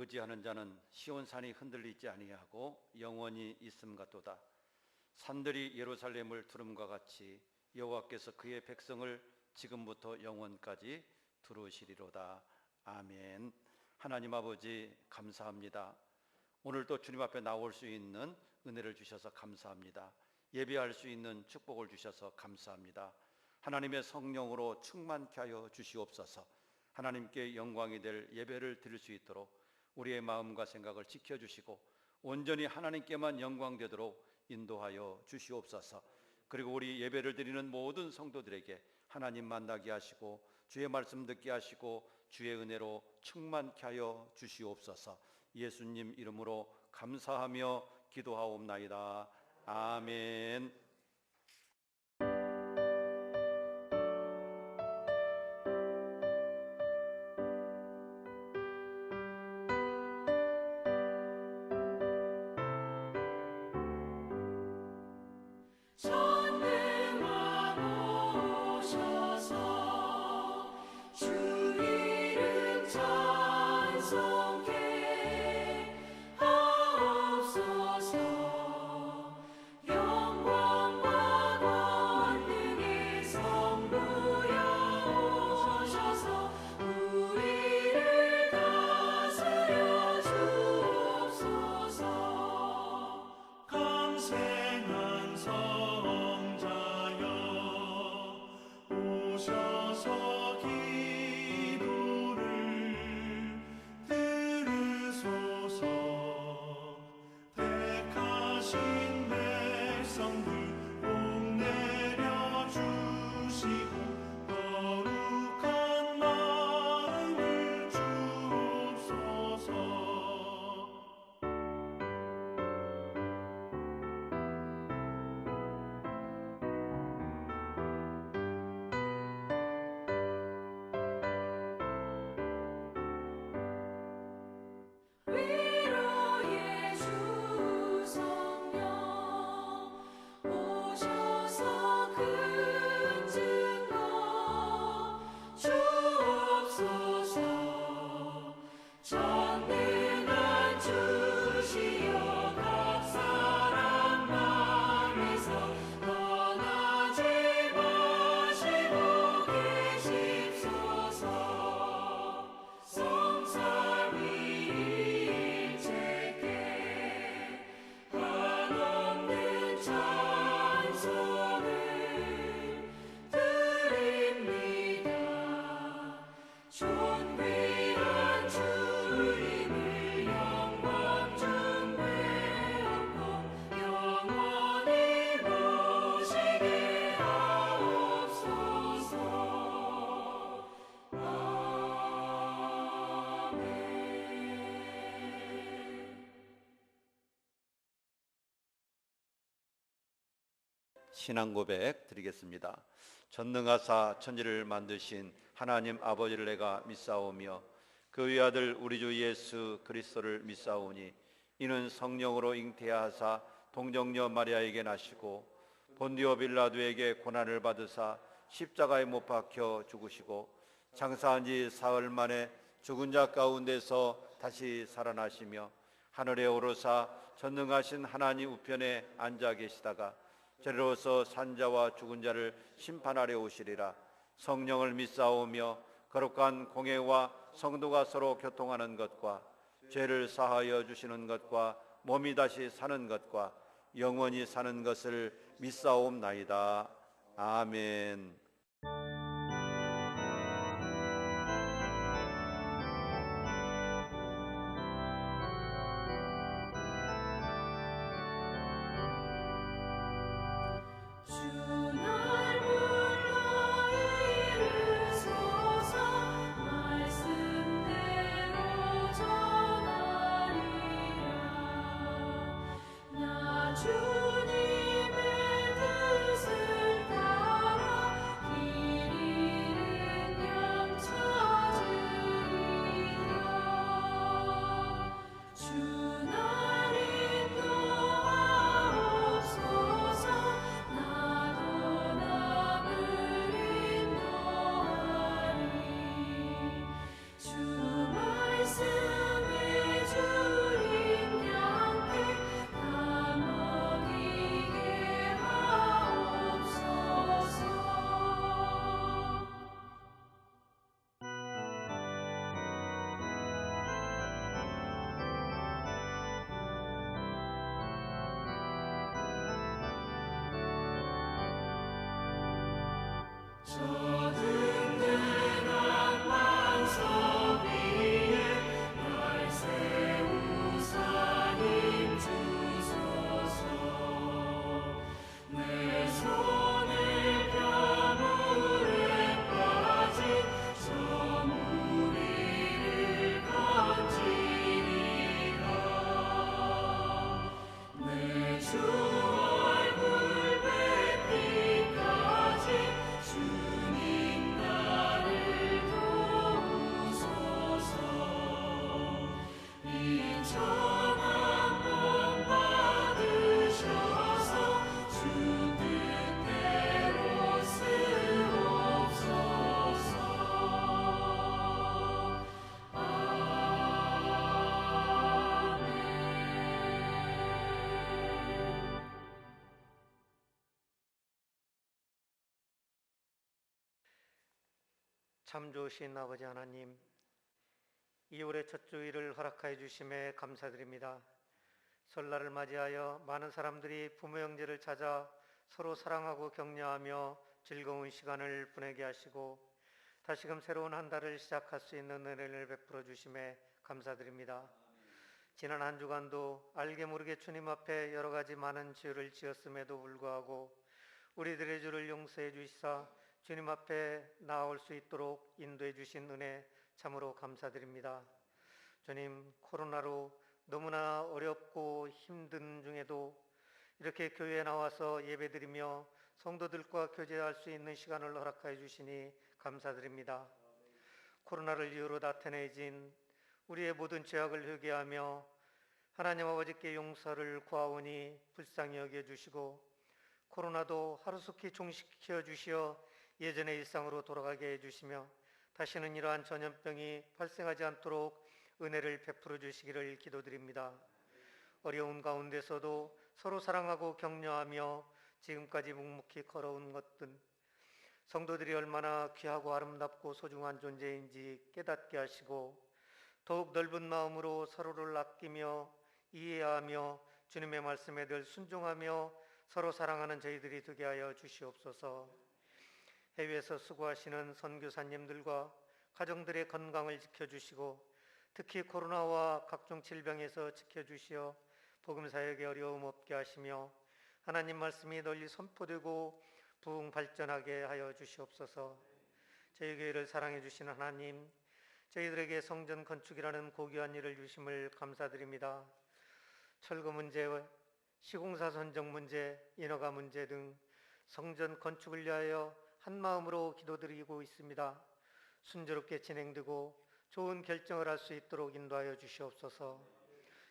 의지하는 자는 시온산이 흔들리지 아니하고 영원히 있음 같도다. 산들이 예루살렘을 두름과 같이 여호와께서 그의 백성을 지금부터 영원까지 두루시리로다. 아멘. 하나님 아버지 감사합니다. 오늘 또 주님 앞에 나올 수 있는 은혜를 주셔서 감사합니다. 예배할 수 있는 축복을 주셔서 감사합니다. 하나님의 성령으로 충만케 하여 주시옵소서. 하나님께 영광이 될 예배를 드릴 수 있도록 우리의 마음과 생각을 지켜주시고 온전히 하나님께만 영광되도록 인도하여 주시옵소서. 그리고 우리 예배를 드리는 모든 성도들에게 하나님 만나게 하시고 주의 말씀 듣게 하시고 주의 은혜로 충만케 하여 주시옵소서. 예수님 이름으로 감사하며 기도하옵나이다. 아멘. 신앙 고백 드리겠습니다. 전능하사 천지를 만드신 하나님 아버지를 내가 믿사오며 그 외아들 우리 주 예수 그리스도를 믿사오니 이는 성령으로 잉태하사 동정녀 마리아에게 나시고 본디오 빌라도에게 고난을 받으사 십자가에 못 박혀 죽으시고 장사한 지 사흘 만에 죽은 자 가운데서 다시 살아나시며 하늘에 오르사 전능하신 하나님 우편에 앉아 계시다가 저리로서 산자와 죽은 자를 심판하려 오시리라. 성령을 믿사오며 거룩한 공회와 성도가 서로 교통하는 것과 죄를 사하여 주시는 것과 몸이 다시 사는 것과 영원히 사는 것을 믿사옵나이다. 아멘. 주님의 뜻을 따라 참 좋으신 아버지 하나님, 2월의 첫 주일을 허락하여 주심에 감사드립니다. 설날을 맞이하여 많은 사람들이 부모 형제를 찾아 서로 사랑하고 격려하며 즐거운 시간을 보내게 하시고 다시금 새로운 한 달을 시작할 수 있는 은혜를 베풀어 주심에 감사드립니다. 지난 한 주간도 알게 모르게 주님 앞에 여러 가지 많은 죄를 지었음에도 불구하고 우리들의 죄를 용서해 주시사 주님 앞에 나아올 수 있도록 인도해 주신 은혜 참으로 감사드립니다. 주님, 코로나로 너무나 어렵고 힘든 중에도 이렇게 교회에 나와서 예배드리며 성도들과 교제할 수 있는 시간을 허락하여 주시니 감사드립니다. 코로나를 이유로 나타내진 우리의 모든 죄악을 회개하며 하나님 아버지께 용서를 구하오니 불쌍히 여겨주시고 코로나도 하루속히 종식시켜 주시어 예전의 일상으로 돌아가게 해주시며 다시는 이러한 전염병이 발생하지 않도록 은혜를 베풀어 주시기를 기도드립니다. 어려운 가운데서도 서로 사랑하고 격려하며 지금까지 묵묵히 걸어온 것들, 성도들이 얼마나 귀하고 아름답고 소중한 존재인지 깨닫게 하시고 더욱 넓은 마음으로 서로를 아끼며 이해하며 주님의 말씀에 늘 순종하며 서로 사랑하는 저희들이 되게 하여 주시옵소서. 해외에서 수고하시는 선교사님들과 가정들의 건강을 지켜주시고 특히 코로나와 각종 질병에서 지켜주시어 복음사역에 어려움 없게 하시며 하나님 말씀이 널리 선포되고 부흥 발전하게 하여 주시옵소서. 저희 교회를 사랑해 주시는 하나님, 저희들에게 성전 건축이라는 고귀한 일을 주심을 감사드립니다. 철거 문제, 시공사 선정 문제, 인허가 문제 등 성전 건축을 위하여 한 마음으로 기도드리고 있습니다. 순조롭게 진행되고 좋은 결정을 할 수 있도록 인도하여 주시옵소서.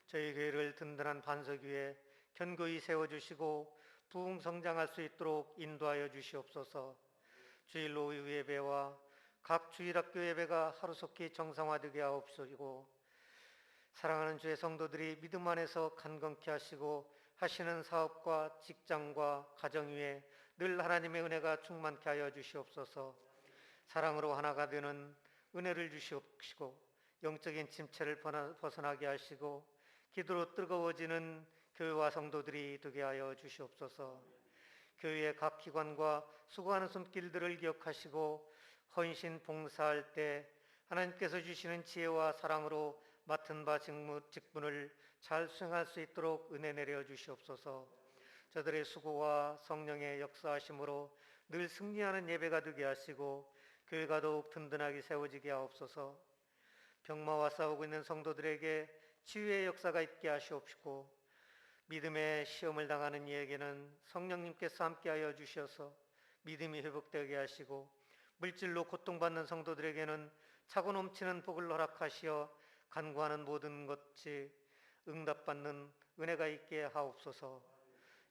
저희 교회를 든든한 반석 위에 견고히 세워주시고 부흥 성장할 수 있도록 인도하여 주시옵소서. 주일 오후 예배와 각 주일학교 예배가 하루속히 정상화되게 하옵소서. 사랑하는 주의 성도들이 믿음 안에서 간건케 하시고 하시는 사업과 직장과 가정 위에 늘 하나님의 은혜가 충만케 하여 주시옵소서. 사랑으로 하나가 되는 은혜를 주시옵시고 영적인 침체를 벗어나게 하시고 기도로 뜨거워지는 교회와 성도들이 되게 하여 주시옵소서. 교회의 각 기관과 수고하는 손길들을 기억하시고 헌신 봉사할 때 하나님께서 주시는 지혜와 사랑으로 맡은 바 직분을 잘 수행할 수 있도록 은혜 내려 주시옵소서. 저들의 수고와 성령의 역사하심으로 늘 승리하는 예배가 되게 하시고 교회가 더욱 든든하게 세워지게 하옵소서. 병마와 싸우고 있는 성도들에게 치유의 역사가 있게 하시옵시고 믿음의 시험을 당하는 이에게는 성령님께서 함께하여 주셔서 믿음이 회복되게 하시고 물질로 고통받는 성도들에게는 차고 넘치는 복을 허락하시어 간구하는 모든 것이 응답받는 은혜가 있게 하옵소서.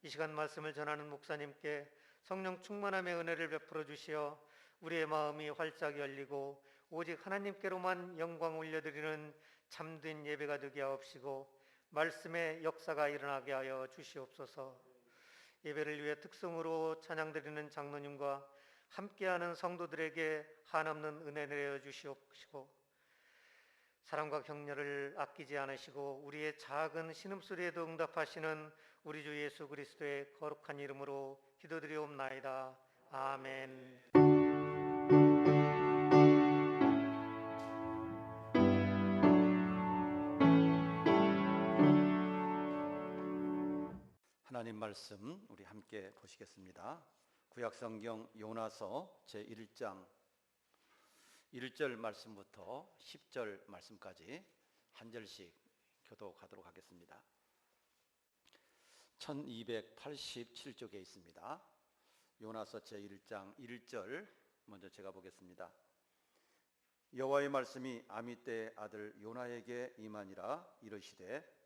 이 시간 말씀을 전하는 목사님께 성령 충만함의 은혜를 베풀어 주시어 우리의 마음이 활짝 열리고 오직 하나님께로만 영광 올려드리는 참된 예배가 되게 하옵시고 말씀의 역사가 일어나게 하여 주시옵소서. 예배를 위해 특성으로 찬양드리는 장로님과 함께하는 성도들에게 한없는 은혜 내려 주시옵시고 사랑과 격려를 아끼지 않으시고 우리의 작은 신음소리에도 응답하시는 우리 주 예수 그리스도의 거룩한 이름으로 기도드리옵나이다. 아멘. 하나님 말씀 우리 함께 보시겠습니다. 구약성경 요나서 제1장 1절 말씀부터 10절 말씀까지 한 절씩 교독하도록 하겠습니다. 1287쪽에 있습니다. 요나서 제1장 1절 먼저 제가 보겠습니다. 여호와의 말씀이 아미떼의 아들 요나에게 임하니라. 이르시되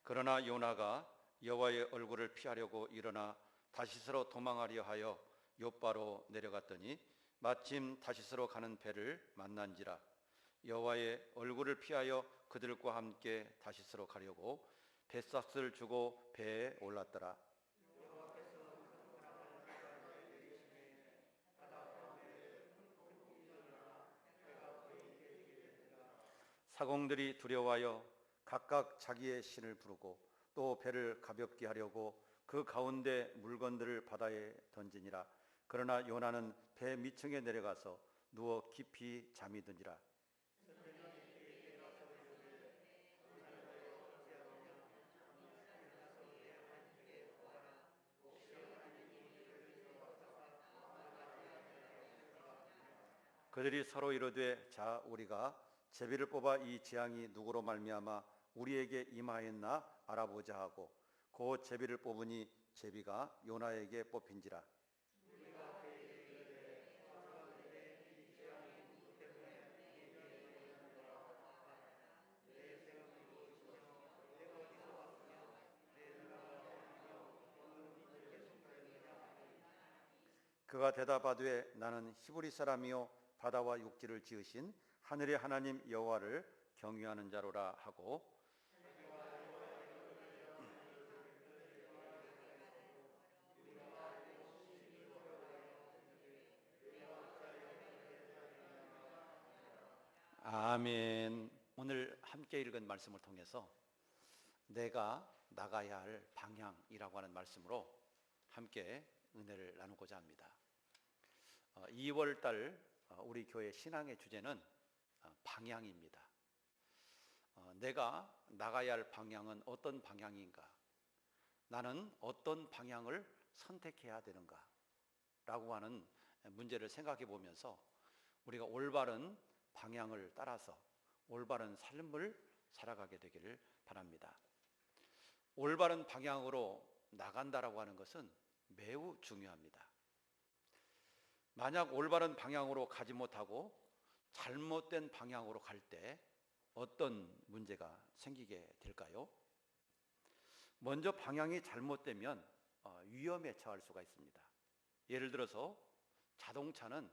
그러나 요나가 여호와의 얼굴을 피하려고 일어나 다시스로 도망하려 하여 욥바로 내려갔더니 마침 다시스로 가는 배를 만난지라. 여호와의 얼굴을 피하여 그들과 함께 다시스로 가려고 뱃삭을 주고 배에 올랐더라. 사공들이 두려워하여 각각 자기의 신을 부르고 또 배를 가볍게 하려고 그 가운데 물건들을 바다에 던지니라. 그러나 요나는 배 밑층에 내려가서 누워 깊이 잠이 드니라. 그들이 서로 이르되 자 우리가 제비를 뽑아 이 재앙이 누구로 말미암아 우리에게 임하였나 알아보자 하고 그 제비를 뽑으니 제비가 요나에게 뽑힌지라. 그가 대답하되 나는 히브리 사람이요 바다와 육지를 지으신 하늘의 하나님 여호와를 경유하는 자로라 하고 아멘. 오늘 함께 읽은 말씀을 통해서 내가 나가야 할 방향이라고 하는 말씀으로 함께 은혜를 나누고자 합니다. 2월 달 우리 교회 신앙의 주제는 방향입니다. 내가 나가야 할 방향은 어떤 방향인가? 나는 어떤 방향을 선택해야 되는가? 라고 하는 문제를 생각해 보면서 우리가 올바른 방향을 따라서 올바른 삶을 살아가게 되기를 바랍니다. 올바른 방향으로 나간다라고 하는 것은 매우 중요합니다. 만약 올바른 방향으로 가지 못하고 잘못된 방향으로 갈 때 어떤 문제가 생기게 될까요? 먼저 방향이 잘못되면 위험에 처할 수가 있습니다. 예를 들어서 자동차는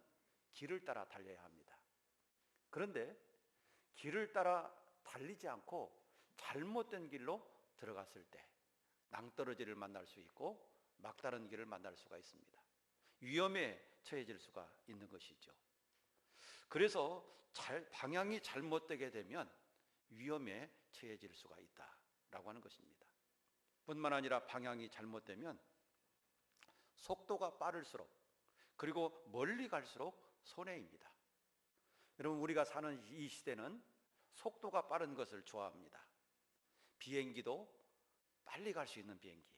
길을 따라 달려야 합니다. 그런데 길을 따라 달리지 않고 잘못된 길로 들어갔을 때 낭떠러지를 만날 수 있고 막다른 길을 만날 수가 있습니다. 위험에 처해질 수가 있는 것이죠. 그래서 방향이 잘못되게 되면 위험에 처해질 수가 있다라고 하는 것입니다. 뿐만 아니라 방향이 잘못되면 속도가 빠를수록 그리고 멀리 갈수록 손해입니다. 여러분 우리가 사는 이 시대는 속도가 빠른 것을 좋아합니다. 비행기도 빨리 갈 수 있는 비행기,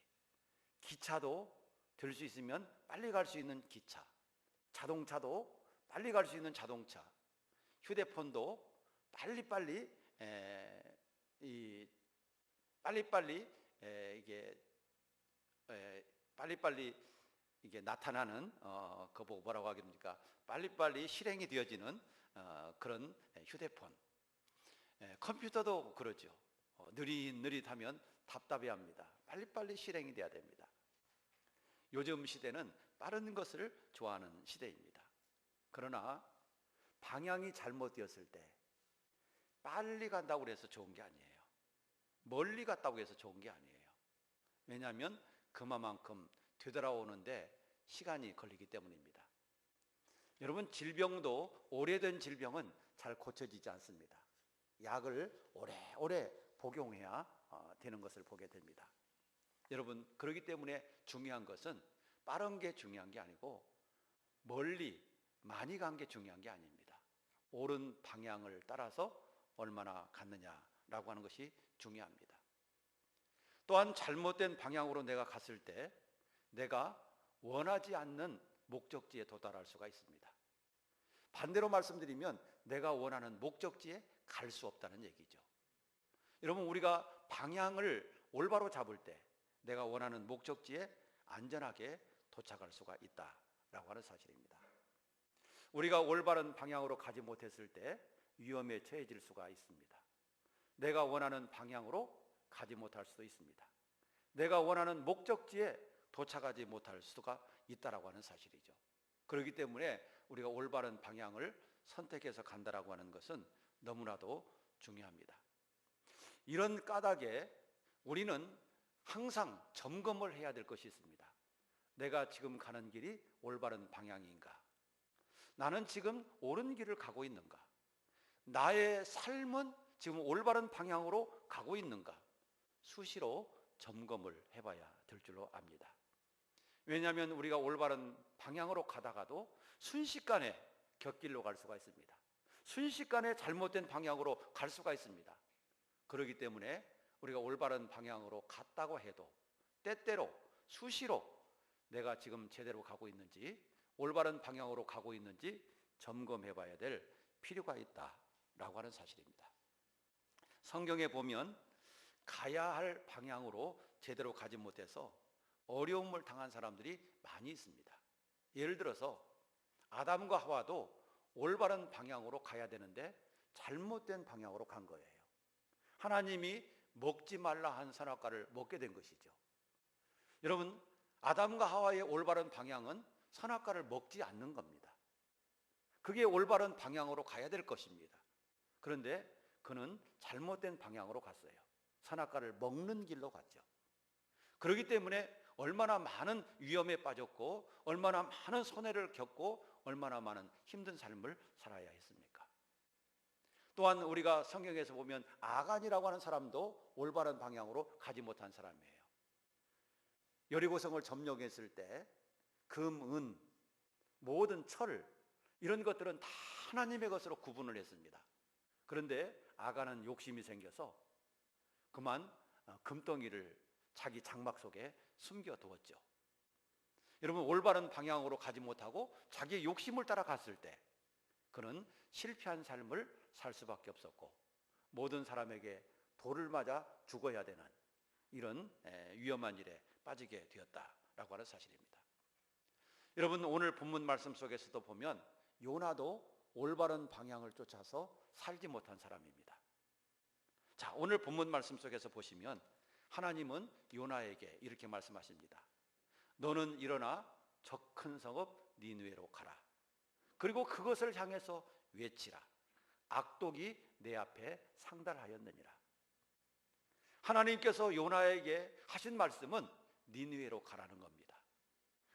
기차도 될 수 있으면 빨리 갈 수 있는 기차, 자동차도 빨리 갈 수 있는 자동차, 휴대폰도 빨리빨리 이게 나타나는 그거 보고 뭐라고 하겠습니까? 빨리빨리 실행이 되어지는 그런 휴대폰, 컴퓨터도 그러죠. 느릿느릿하면 답답해합니다. 빨리빨리 실행이 돼야 됩니다. 요즘 시대는 빠른 것을 좋아하는 시대입니다. 그러나 방향이 잘못되었을 때 빨리 간다고 해서 좋은 게 아니에요. 멀리 갔다고 해서 좋은 게 아니에요. 왜냐하면 그만큼 되돌아오는데 시간이 걸리기 때문입니다. 여러분 질병도 오래된 질병은 잘 고쳐지지 않습니다. 약을 오래오래 복용해야 되는 것을 보게 됩니다. 여러분 그렇기 때문에 중요한 것은 빠른 게 중요한 게 아니고 멀리 많이 간 게 중요한 게 아닙니다. 옳은 방향을 따라서 얼마나 갔느냐라고 하는 것이 중요합니다. 또한 잘못된 방향으로 내가 갔을 때 내가 원하지 않는 목적지에 도달할 수가 있습니다. 반대로 말씀드리면 내가 원하는 목적지에 갈 수 없다는 얘기죠. 여러분, 우리가 방향을 올바로 잡을 때 내가 원하는 목적지에 안전하게 도착할 수가 있다라고 하는 사실입니다. 우리가 올바른 방향으로 가지 못했을 때 위험에 처해질 수가 있습니다. 내가 원하는 방향으로 가지 못할 수도 있습니다. 내가 원하는 목적지에 도착하지 못할 수가 있다라고 하는 사실이죠. 그렇기 때문에 우리가 올바른 방향을 선택해서 간다라고 하는 것은 너무나도 중요합니다. 이런 까닭에 우리는 항상 점검을 해야 될 것이 있습니다. 내가 지금 가는 길이 올바른 방향인가? 나는 지금 옳은 길을 가고 있는가? 나의 삶은 지금 올바른 방향으로 가고 있는가? 수시로 점검을 해봐야 될 줄로 압니다. 왜냐하면 우리가 올바른 방향으로 가다가도 순식간에 곁길로 갈 수가 있습니다. 순식간에 잘못된 방향으로 갈 수가 있습니다. 그렇기 때문에 우리가 올바른 방향으로 갔다고 해도 때때로 수시로 내가 지금 제대로 가고 있는지, 올바른 방향으로 가고 있는지 점검해 봐야 될 필요가 있다라고 하는 사실입니다. 성경에 보면 가야 할 방향으로 제대로 가지 못해서 어려움을 당한 사람들이 많이 있습니다. 예를 들어서 아담과 하와도 올바른 방향으로 가야 되는데 잘못된 방향으로 간 거예요. 하나님이 먹지 말라 한 선악과를 먹게 된 것이죠. 여러분, 아담과 하와의 올바른 방향은 선악과를 먹지 않는 겁니다. 그게 올바른 방향으로 가야 될 것입니다. 그런데 그는 잘못된 방향으로 갔어요. 선악과를 먹는 길로 갔죠. 그렇기 때문에 얼마나 많은 위험에 빠졌고 얼마나 많은 손해를 겪고 얼마나 많은 힘든 삶을 살아야 했습니까? 또한 우리가 성경에서 보면 아간이라고 하는 사람도 올바른 방향으로 가지 못한 사람이에요. 여리고성을 점령했을 때 금, 은, 모든 철 이런 것들은 다 하나님의 것으로 구분을 했습니다. 그런데 아간은 욕심이 생겨서 그만 금덩이를 자기 장막 속에 숨겨두었죠. 여러분, 올바른 방향으로 가지 못하고 자기의 욕심을 따라 갔을 때 그는 실패한 삶을 살 수밖에 없었고 모든 사람에게 돌을 맞아 죽어야 되는 이런 위험한 일에 빠지게 되었다라고 하는 사실입니다. 여러분, 오늘 본문 말씀 속에서도 보면 요나도 올바른 방향을 쫓아서 살지 못한 사람입니다. 자, 오늘 본문 말씀 속에서 보시면 하나님은 요나에게 이렇게 말씀하십니다. 너는 일어나 저 큰 성읍 니느웨로 가라. 그리고 그것을 향해서 외치라. 악독이 내 앞에 상달하였느니라. 하나님께서 요나에게 하신 말씀은 니느웨로 가라는 겁니다.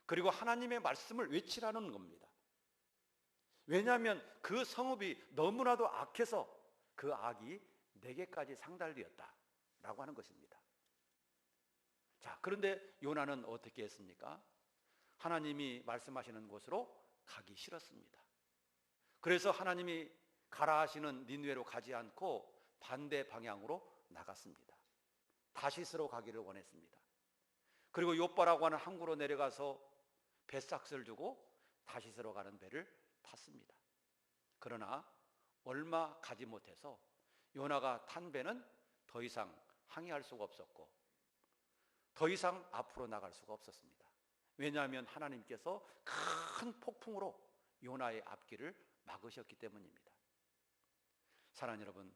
그리고 하나님의 말씀을 외치라는 겁니다. 왜냐하면 그 성읍이 너무나도 악해서 그 악이 내게까지 상달되었다라고 하는 것입니다. 자, 그런데 요나는 어떻게 했습니까? 하나님이 말씀하시는 곳으로 가기 싫었습니다. 그래서 하나님이 가라 하시는 니느웨로 가지 않고 반대 방향으로 나갔습니다. 다시스로 가기를 원했습니다. 그리고 요바라고 하는 항구로 내려가서 배삭스를 주고 다시스로 가는 배를 탔습니다. 그러나 얼마 가지 못해서 요나가 탄 배는 더 이상 항해할 수가 없었고 더 이상 앞으로 나갈 수가 없었습니다. 왜냐하면 하나님께서 큰 폭풍으로 요나의 앞길을 막으셨기 때문입니다. 사랑하는 여러분,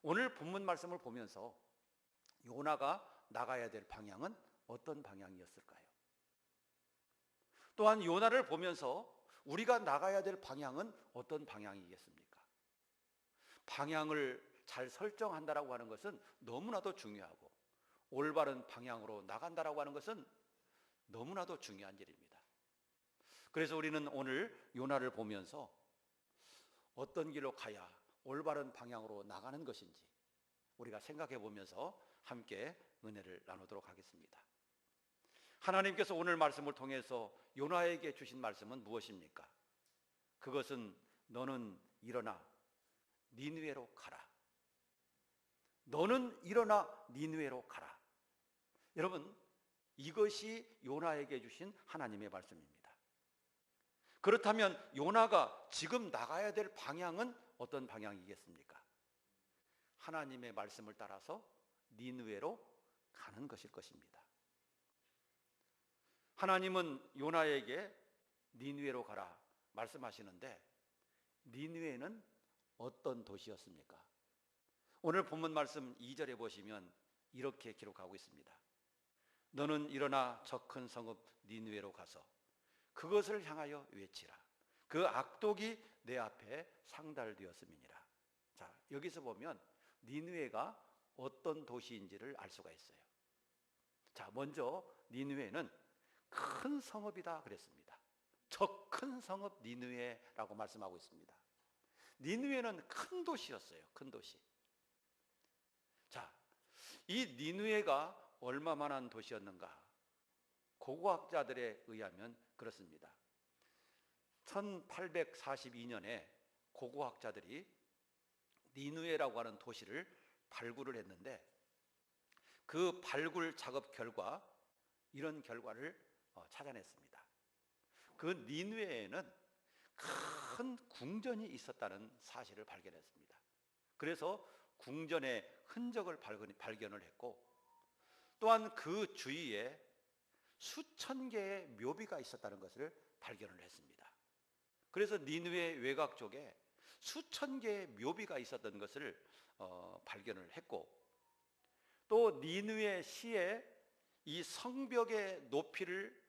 오늘 본문 말씀을 보면서 요나가 나가야 될 방향은 어떤 방향이었을까요? 또한 요나를 보면서 우리가 나가야 될 방향은 어떤 방향이겠습니까? 방향을 잘 설정한다라고 하는 것은 너무나도 중요하고 올바른 방향으로 나간다라고 하는 것은 너무나도 중요한 일입니다. 그래서 우리는 오늘 요나를 보면서 어떤 길로 가야 올바른 방향으로 나가는 것인지 우리가 생각해 보면서 함께 은혜를 나누도록 하겠습니다. 하나님께서 오늘 말씀을 통해서 요나에게 주신 말씀은 무엇입니까? 그것은 너는 일어나 니느웨로 가라. 너는 일어나 니느웨로 가라. 여러분, 이것이 요나에게 주신 하나님의 말씀입니다. 그렇다면 요나가 지금 나가야 될 방향은 어떤 방향이겠습니까? 하나님의 말씀을 따라서 니느웨로 가는 것일 것입니다. 하나님은 요나에게 니느웨로 가라 말씀하시는데, 니느웨는 어떤 도시였습니까? 오늘 본문 말씀 2절에 보시면 이렇게 기록하고 있습니다. 너는 일어나 저 큰 성읍 니느웨로 가서 그것을 향하여 외치라. 그 악독이 내 앞에 상달되었음이니라. 자, 여기서 보면 니느웨가 어떤 도시인지를 알 수가 있어요. 자, 먼저 니느웨는 큰 성읍이다 그랬습니다. 저 큰 성읍 니느웨라고 말씀하고 있습니다. 니느웨는 큰 도시였어요. 큰 도시. 자, 이 니느웨가 얼마만한 도시였는가? 고고학자들에 의하면 그렇습니다. 1842년에 고고학자들이 니느웨라고 하는 도시를 발굴을 했는데, 그 발굴 작업 결과 이런 결과를 찾아냈습니다. 그 니느웨에는 큰 궁전이 있었다는 사실을 발견했습니다. 그래서 궁전의 흔적을 발견을 했고, 또한 그 주위에 수천 개의 묘비가 있었다는 것을 발견을 했습니다. 그래서 니느웨 외곽 쪽에 수천 개의 묘비가 있었던 것을 발견을 했고, 또 니느웨 시에 이 성벽의 높이를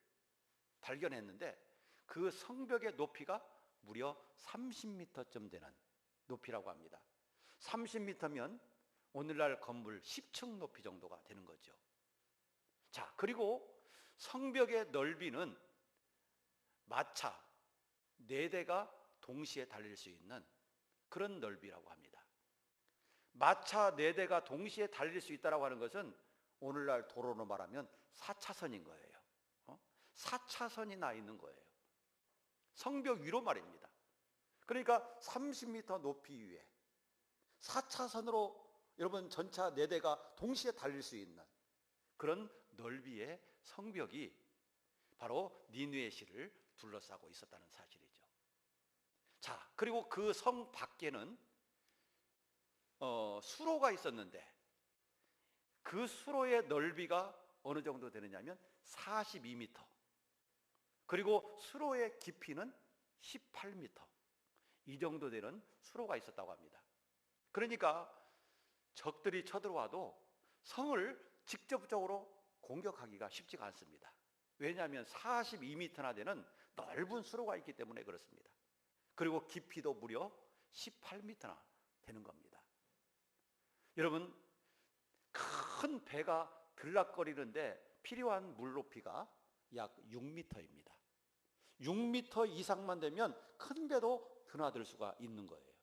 발견했는데, 그 성벽의 높이가 무려 30m쯤 되는 높이라고 합니다. 30m면 오늘날 건물 10층 높이 정도가 되는 거죠. 자, 그리고 성벽의 넓이는 마차 4대가 동시에 달릴 수 있는 그런 넓이라고 합니다. 마차 4대가 동시에 달릴 수 있다고 하는 것은 오늘날 도로로 말하면 4차선인 거예요. 4차선이 나 있는 거예요. 성벽 위로 말입니다. 그러니까 30m 높이 위에 4차선으로 여러분 전차 4대가 동시에 달릴 수 있는 그런 넓이의 성벽이 바로 니느웨시를 둘러싸고 있었다는 사실이죠. 자, 그리고 그 성 밖에는 수로가 있었는데, 그 수로의 넓이가 어느 정도 되느냐면 42m, 그리고 수로의 깊이는 18m, 이 정도 되는 수로가 있었다고 합니다. 그러니까 적들이 쳐들어와도 성을 직접적으로 공격하기가 쉽지가 않습니다. 왜냐하면 42m나 되는 넓은 수로가 있기 때문에 그렇습니다. 그리고 깊이도 무려 18m나 되는 겁니다. 여러분, 큰 배가 들락거리는데 필요한 물 높이가 약 6m입니다. 6m 이상만 되면 큰 배도 드나들 수가 있는 거예요.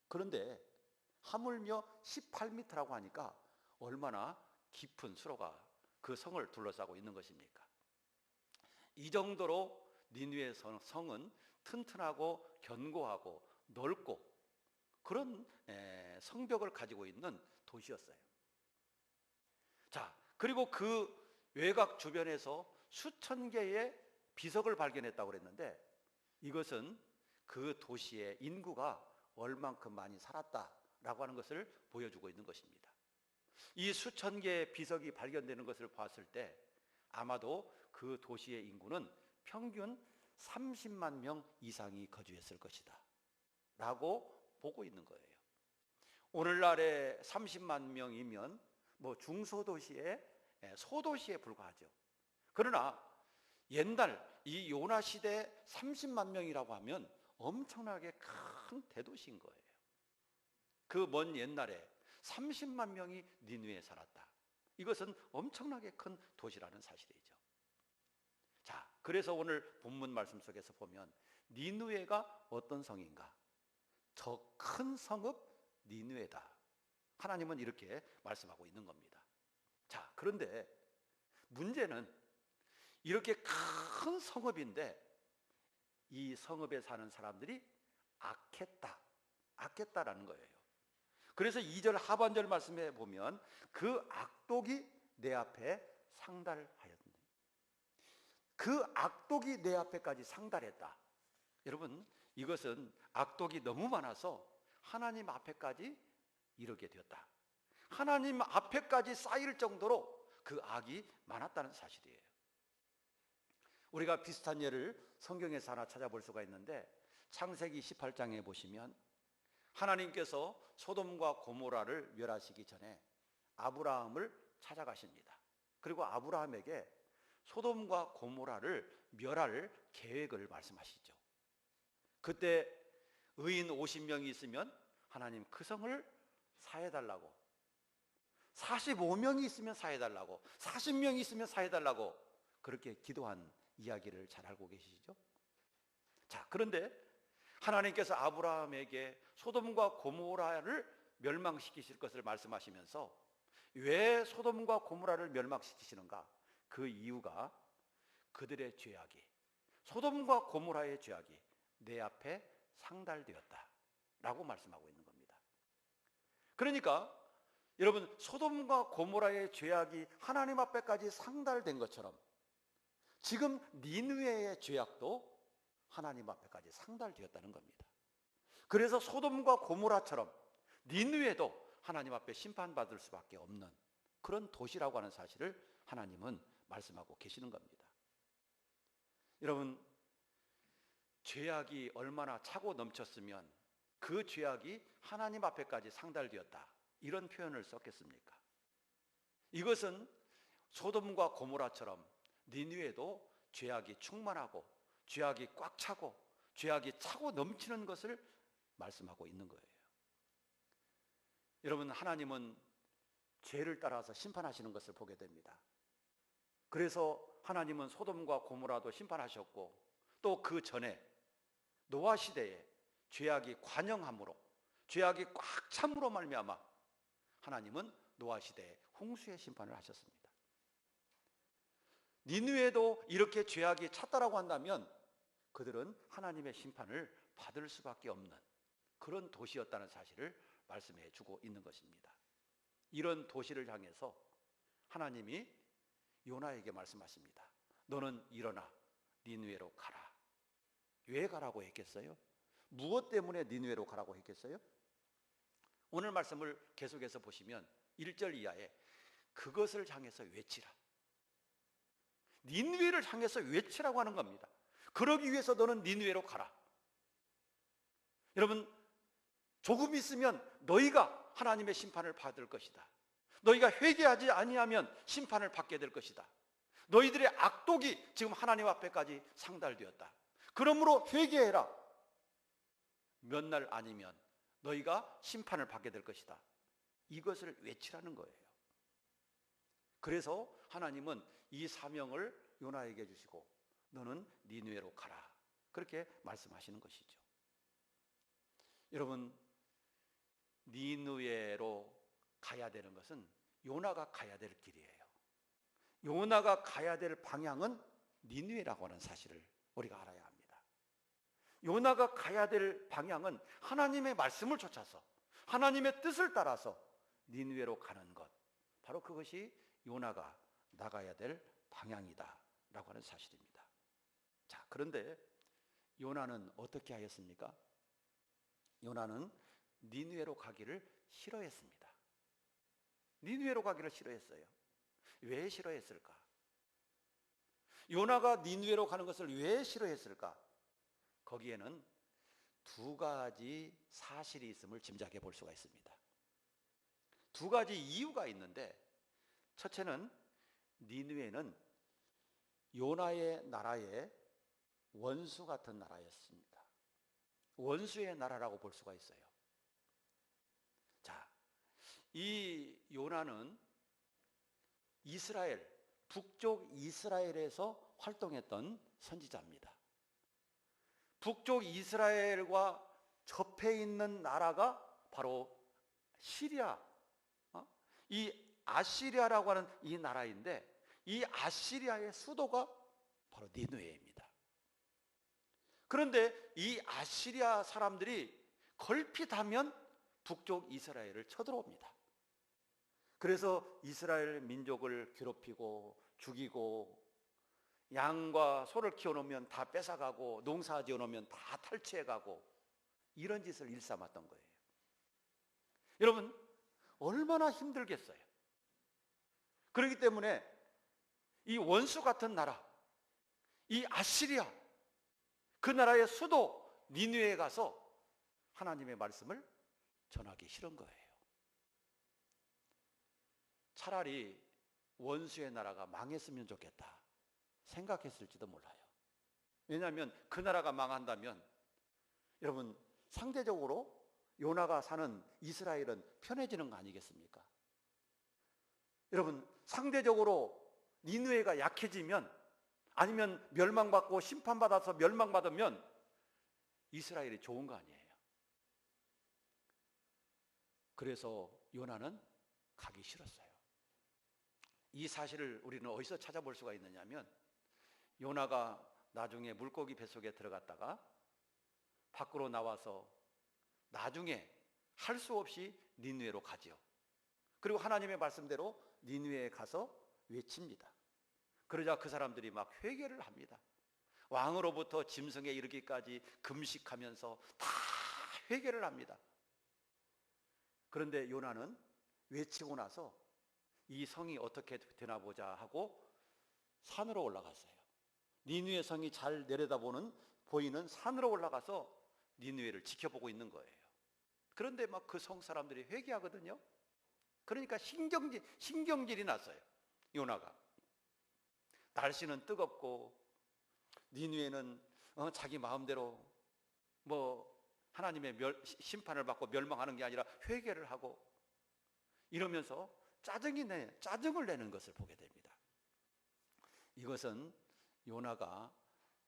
그런데 하물며 18m라고 하니까 얼마나 깊은 수로가 그 성을 둘러싸고 있는 것입니까? 이 정도로 니느웨 성은 튼튼하고 견고하고 넓고 그런 성벽을 가지고 있는 도시였어요. 자, 그리고 그 외곽 주변에서 수천 개의 비석을 발견했다고 그랬는데, 이것은 그 도시의 인구가 얼만큼 많이 살았다라고 하는 것을 보여주고 있는 것입니다. 이 수천 개의 비석이 발견되는 것을 봤을 때 아마도 그 도시의 인구는 평균 30만 명 이상이 거주했을 것이다 라고 보고 있는 거예요. 오늘날의 30만 명이면 뭐 중소도시의 소도시에 불과하죠. 그러나 옛날 이 요나 시대 30만 명이라고 하면 엄청나게 큰 대도시인 거예요. 그 먼 옛날에 30만 명이 니느웨에 살았다. 이것은 엄청나게 큰 도시라는 사실이죠. 자, 그래서 오늘 본문 말씀 속에서 보면 니느웨가 어떤 성인가? 저 큰 성읍 니느웨다. 하나님은 이렇게 말씀하고 있는 겁니다. 자, 그런데 문제는 이렇게 큰 성읍인데 이 성읍에 사는 사람들이 악했다라는 거예요. 그래서 2절 하반절 말씀에 보면 그 악독이 내 앞에 상달하였네. 그 악독이 내 앞에까지 상달했다. 여러분, 이것은 악독이 너무 많아서 하나님 앞에까지 이르게 되었다. 하나님 앞에까지 쌓일 정도로 그 악이 많았다는 사실이에요. 우리가 비슷한 예를 성경에서 하나 찾아볼 수가 있는데, 창세기 18장에 보시면 하나님께서 소돔과 고모라를 멸하시기 전에 아브라함을 찾아가십니다. 그리고 아브라함에게 소돔과 고모라를 멸할 계획을 말씀하시죠. 그때 의인 50명이 있으면 하나님 그 성을 사해달라고, 45명이 있으면 사해달라고, 40명이 있으면 사해달라고 그렇게 기도한 이야기를 잘 알고 계시죠? 자, 그런데 하나님께서 아브라함에게 소돔과 고모라를 멸망시키실 것을 말씀하시면서 왜 소돔과 고모라를 멸망시키시는가? 그 이유가 그들의 죄악이, 소돔과 고모라의 죄악이 내 앞에 상달되었다 라고 말씀하고 있는 겁니다. 그러니까 여러분, 소돔과 고모라의 죄악이 하나님 앞에까지 상달된 것처럼 지금 니느웨의 죄악도 하나님 앞에까지 상달되었다는 겁니다. 그래서 소돔과 고모라처럼 니느웨도 하나님 앞에 심판받을 수밖에 없는 그런 도시라고 하는 사실을 하나님은 말씀하고 계시는 겁니다. 여러분, 죄악이 얼마나 차고 넘쳤으면 그 죄악이 하나님 앞에까지 상달되었다, 이런 표현을 썼겠습니까? 이것은 소돔과 고모라처럼 니느웨도 죄악이 충만하고 죄악이 꽉 차고 죄악이 차고 넘치는 것을 말씀하고 있는 거예요. 여러분, 하나님은 죄를 따라서 심판하시는 것을 보게 됩니다. 그래서 하나님은 소돔과 고모라도 심판하셨고, 또 그 전에 노아 시대에 죄악이 관영함으로, 죄악이 꽉 참으로 말미암아 하나님은 노아 시대에 홍수의 심판을 하셨습니다. 니느웨도 이렇게 죄악이 찼다라고 한다면 그들은 하나님의 심판을 받을 수밖에 없는 그런 도시였다는 사실을 말씀해 주고 있는 것입니다. 이런 도시를 향해서 하나님이 요나에게 말씀하십니다. 너는 일어나 니느웨로 가라. 왜 가라고 했겠어요? 무엇 때문에 니느웨로 가라고 했겠어요? 오늘 말씀을 계속해서 보시면 1절 이하에 그것을 향해서 외치라, 니느웨를 향해서 외치라고 하는 겁니다. 그러기 위해서 너는 니느웨로 가라. 여러분, 조금 있으면 너희가 하나님의 심판을 받을 것이다. 너희가 회개하지 아니하면 심판을 받게 될 것이다. 너희들의 악독이 지금 하나님 앞에까지 상달되었다. 그러므로 회개해라. 몇 날 아니면 너희가 심판을 받게 될 것이다. 이것을 외치라는 거예요. 그래서 하나님은 이 사명을 요나에게 주시고 너는 니느웨로 가라, 그렇게 말씀하시는 것이죠. 여러분, 니느웨로 가야 되는 것은 요나가 가야 될 길이에요. 요나가 가야 될 방향은 니느웨라고 하는 사실을 우리가 알아야 합니다. 요나가 가야 될 방향은 하나님의 말씀을 쫓아서 하나님의 뜻을 따라서 니느웨로 가는 것, 바로 그것이 요나가 나가야 될 방향이다 라고 하는 사실입니다. 자, 그런데 요나는 어떻게 하였습니까? 요나는 니느웨로 가기를 싫어했습니다. 니느웨로 가기를 싫어했어요. 왜 싫어했을까? 요나가 니느웨로 가는 것을 왜 싫어했을까? 거기에는 두 가지 사실이 있음을 짐작해 볼 수가 있습니다. 두 가지 이유가 있는데, 첫째는 니느웨는 요나의 나라의 원수 같은 나라였습니다. 원수의 나라라고 볼 수가 있어요. 자, 이 요나는 이스라엘, 북쪽 이스라엘에서 활동했던 선지자입니다. 북쪽 이스라엘과 접해 있는 나라가 바로 시리아, 이 아시리아라고 하는 이 나라인데, 이 아시리아의 수도가 바로 니느웨입니다. 그런데 이 아시리아 사람들이 걸핏하면 북쪽 이스라엘을 쳐들어옵니다. 그래서 이스라엘 민족을 괴롭히고 죽이고, 양과 소를 키워놓으면 다 뺏어가고, 농사 지어놓으면 다 탈취해가고, 이런 짓을 일삼았던 거예요. 여러분, 얼마나 힘들겠어요. 그렇기 때문에 이 원수 같은 나라, 이 아시리아, 그 나라의 수도 니느웨에 가서 하나님의 말씀을 전하기 싫은 거예요. 차라리 원수의 나라가 망했으면 좋겠다 생각했을지도 몰라요. 왜냐하면 그 나라가 망한다면 여러분, 상대적으로 요나가 사는 이스라엘은 편해지는 거 아니겠습니까? 여러분, 상대적으로 니느웨가 약해지면, 아니면 멸망받고 심판받아서 멸망받으면 이스라엘이 좋은 거 아니에요. 그래서 요나는 가기 싫었어요. 이 사실을 우리는 어디서 찾아볼 수가 있느냐면, 요나가 나중에 물고기 뱃속에 들어갔다가 밖으로 나와서 나중에 할 수 없이 니느웨로 가지요. 그리고 하나님의 말씀대로 니느웨에 가서 외칩니다. 그러자 그 사람들이 막 회개를 합니다. 왕으로부터 짐승에 이르기까지 금식하면서 다 회개를 합니다. 그런데 요나는 외치고 나서 이 성이 어떻게 되나 보자 하고 산으로 올라갔어요. 니느웨 성이 잘 내려다보는 보이는 산으로 올라가서 니느웨를 지켜보고 있는 거예요. 그런데 막 그 성 사람들이 회개하거든요. 그러니까 신경질이 났어요. 요나가. 날씨는 뜨겁고 니느웨는 자기 마음대로 하나님의 심판을 받고 멸망하는 게 아니라 회개를 하고, 이러면서 짜증을 내는 것을 보게 됩니다. 이것은 요나가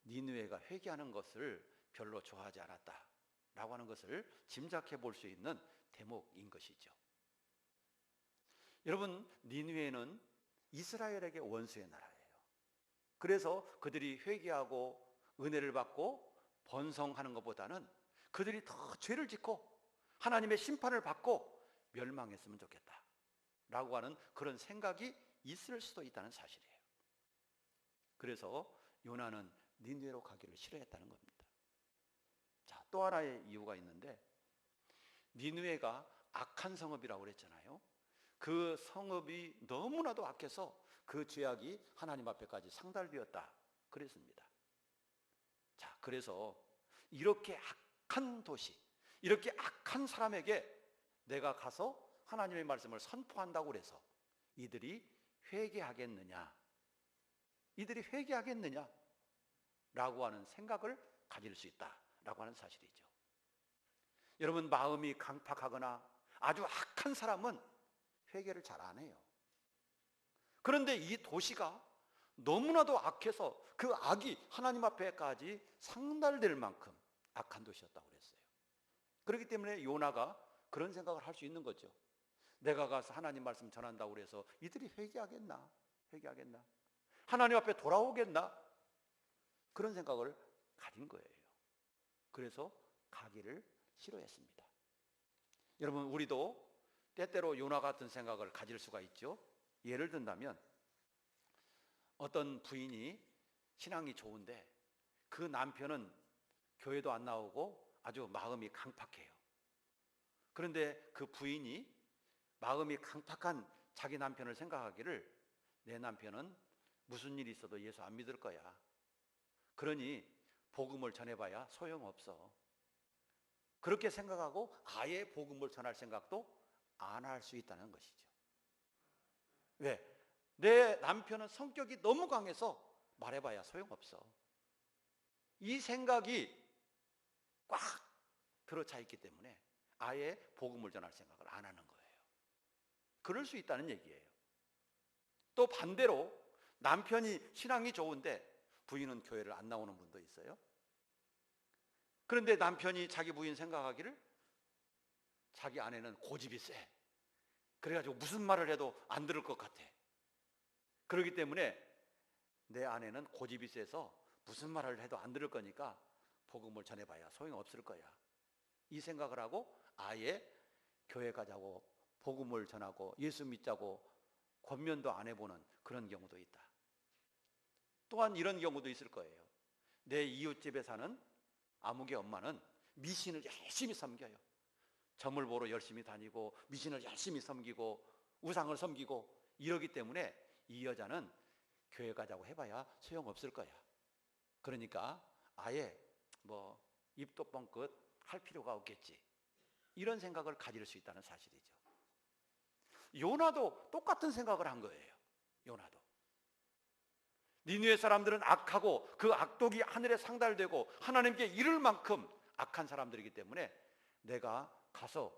니느웨가 회개하는 것을 별로 좋아하지 않았다라고 하는 것을 짐작해 볼 수 있는 대목인 것이죠. 여러분, 니느웨는 이스라엘에게 원수의 나라예요. 그래서 그들이 회개하고 은혜를 받고 번성하는 것보다는 그들이 더 죄를 짓고 하나님의 심판을 받고 멸망했으면 좋겠다 라고 하는 그런 생각이 있을 수도 있다는 사실이에요. 그래서 요나는 니느웨로 가기를 싫어했다는 겁니다. 자, 또 하나의 이유가 있는데, 니느웨가 악한 성읍이라고 그랬잖아요. 그 성읍이 너무나도 악해서 그 죄악이 하나님 앞에까지 상달되었다 그랬습니다. 자, 그래서 이렇게 악한 도시, 이렇게 악한 사람에게 내가 가서 하나님의 말씀을 선포한다고 그래서 이들이 회개하겠느냐 라고 하는 생각을 가질 수 있다라고 하는 사실이죠. 여러분, 마음이 강팍하거나 아주 악한 사람은 회개를 잘 안 해요. 그런데 이 도시가 너무나도 악해서 그 악이 하나님 앞에까지 상달될 만큼 악한 도시였다고 그랬어요. 그렇기 때문에 요나가 그런 생각을 할 수 있는 거죠. 내가 가서 하나님 말씀 전한다고 그래서 이들이 회개하겠나? 하나님 앞에 돌아오겠나? 그런 생각을 가진 거예요. 그래서 가기를 싫어했습니다. 여러분, 우리도 때때로 요나 같은 생각을 가질 수가 있죠. 예를 든다면, 어떤 부인이 신앙이 좋은데 그 남편은 교회도 안 나오고 아주 마음이 강팍해요. 그런데 그 부인이 마음이 강팍한 자기 남편을 생각하기를, 내 남편은 무슨 일이 있어도 예수 안 믿을 거야. 그러니 복음을 전해봐야 소용없어. 그렇게 생각하고 아예 복음을 전할 생각도 안 할 수 있다는 것이죠. 왜? 내 남편은 성격이 너무 강해서 말해봐야 소용없어. 이 생각이 꽉 들어차 있기 때문에 아예 복음을 전할 생각을 안 하는 거예요. 그럴 수 있다는 얘기예요. 또 반대로 남편이 신앙이 좋은데 부인은 교회를 안 나오는 분도 있어요. 그런데 남편이 자기 부인 생각하기를, 자기 아내는 고집이 세. 그래가지고 무슨 말을 해도 안 들을 것 같아. 그렇기 때문에 내 아내는 고집이 세서 무슨 말을 해도 안 들을 거니까 복음을 전해봐야 소용없을 거야. 이 생각을 하고 아예 교회 가자고 복음을 전하고 예수 믿자고 권면도 안 해보는 그런 경우도 있다. 또한 이런 경우도 있을 거예요. 내 이웃집에 사는 아무개 엄마는 미신을 열심히 섬겨요. 점을 보러 열심히 다니고 미신을 열심히 섬기고 우상을 섬기고 이러기 때문에 이 여자는 교회 가자고 해봐야 소용없을 거야. 그러니까 아예 뭐 입도 뻥끗 할 필요가 없겠지. 이런 생각을 가질 수 있다는 사실이죠. 요나도 똑같은 생각을 한 거예요. 요나도. 니느웨 사람들은 악하고 그 악독이 하늘에 상달되고 하나님께 이를 만큼 악한 사람들이기 때문에 내가 가서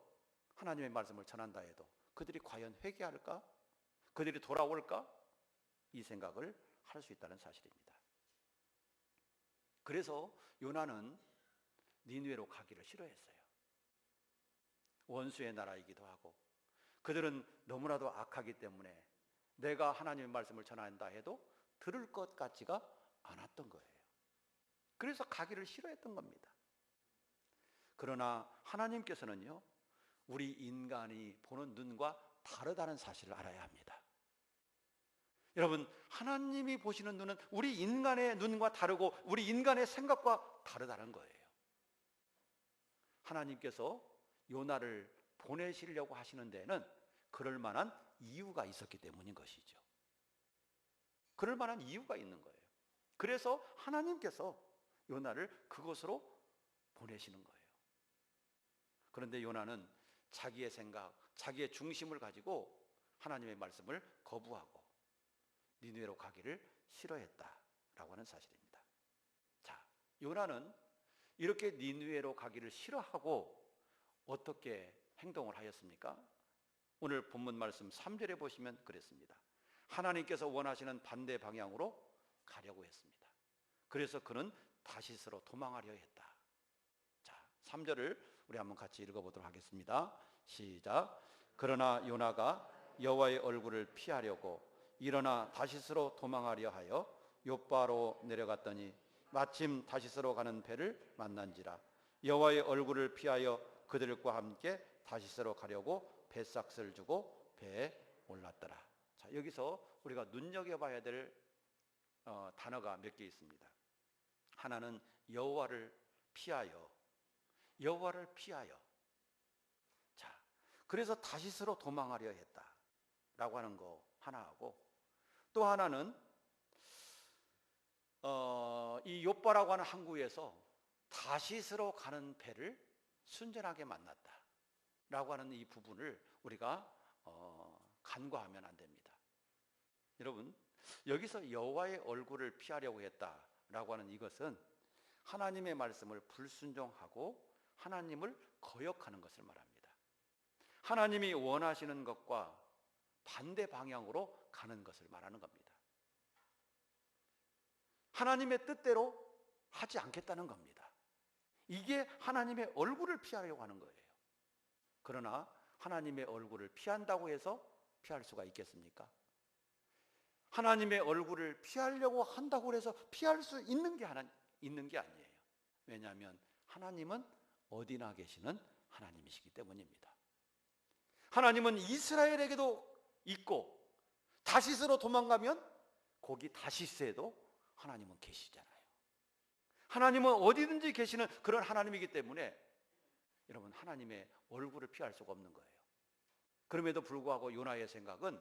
하나님의 말씀을 전한다 해도 그들이 과연 회개할까? 그들이 돌아올까? 이 생각을 할 수 있다는 사실입니다. 그래서 요나는 니느웨로 가기를 싫어했어요. 원수의 나라이기도 하고 그들은 너무나도 악하기 때문에 내가 하나님의 말씀을 전한다 해도 들을 것 같지가 않았던 거예요. 그래서 가기를 싫어했던 겁니다. 그러나 하나님께서는요, 우리 인간이 보는 눈과 다르다는 사실을 알아야 합니다. 여러분, 하나님이 보시는 눈은 우리 인간의 눈과 다르고 우리 인간의 생각과 다르다는 거예요. 하나님께서 요나를 보내시려고 하시는 데에는 그럴 만한 이유가 있었기 때문인 것이죠. 그럴 만한 이유가 있는 거예요. 그래서 하나님께서 요나를 그곳으로 보내시는 거예요. 그런데 요나는 자기의 생각, 자기의 중심을 가지고 하나님의 말씀을 거부하고 니느웨로 가기를 싫어했다라고 하는 사실입니다. 자, 요나는 이렇게 니느웨로 가기를 싫어하고 어떻게 행동을 하였습니까? 오늘 본문 말씀 3절에 보시면 그랬습니다. 하나님께서 원하시는 반대 방향으로 가려고 했습니다. 그래서 그는 다시스로 도망하려 했다. 자, 3절을 우리 한번 같이 읽어보도록 하겠습니다. 시작. 그러나 요나가 여호와의 얼굴을 피하려고 일어나 다시스로 도망하려 하여 욥바로 내려갔더니 마침 다시스로 가는 배를 만난지라. 여호와의 얼굴을 피하여 그들과 함께 다시스로 가려고 배삭을 주고 배에 올랐더라. 자, 여기서 우리가 눈여겨봐야 될 단어가 몇 개 있습니다. 하나는 여호와를 피하여, 여호와를 피하여. 자, 그래서 다시스로 도망하려 했다라고 하는 거 하나하고, 또 하나는 이 욥바라고 하는 항구에서 다시스로 가는 배를 순전하게 만났다라고 하는 이 부분을 우리가 간과하면 안 됩니다. 여러분, 여기서 여호와의 얼굴을 피하려고 했다라고 하는 이것은 하나님의 말씀을 불순종하고 하나님을 거역하는 것을 말합니다. 하나님이 원하시는 것과 반대 방향으로 가는 것을 말하는 겁니다. 하나님의 뜻대로 하지 않겠다는 겁니다. 이게 하나님의 얼굴을 피하려고 하는 거예요. 그러나 하나님의 얼굴을 피한다고 해서 피할 수가 있겠습니까? 하나님의 얼굴을 피하려고 한다고 해서 피할 수 있는 게 아니에요. 왜냐하면 하나님은 어디나 계시는 하나님이시기 때문입니다. 하나님은 이스라엘에게도 있고 다시스로 도망가면 거기 다시스에도 하나님은 계시잖아요. 하나님은 어디든지 계시는 그런 하나님이기 때문에 여러분, 하나님의 얼굴을 피할 수가 없는 거예요. 그럼에도 불구하고 요나의 생각은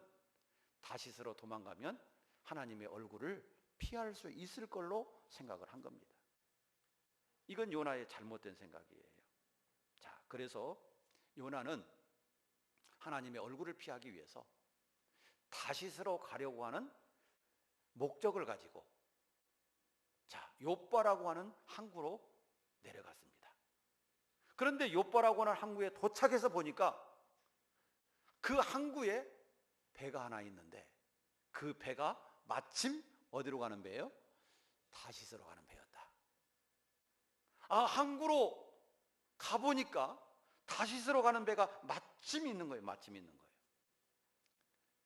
다시스로 도망가면 하나님의 얼굴을 피할 수 있을 걸로 생각을 한 겁니다. 이건 요나의 잘못된 생각이에요. 자, 그래서 요나는 하나님의 얼굴을 피하기 위해서 다시스로 가려고 하는 목적을 가지고 욥바라고 하는 항구로 내려갔습니다. 그런데 욥바라고 하는 항구에 도착해서 보니까 그 항구에 배가 하나 있는데 그 배가 마침 어디로 가는 배예요? 다시스로 가는 배였다. 항구로 가보니까 다시스로 가는 배가 마침 있는 거예요. 마침 있는 거예요.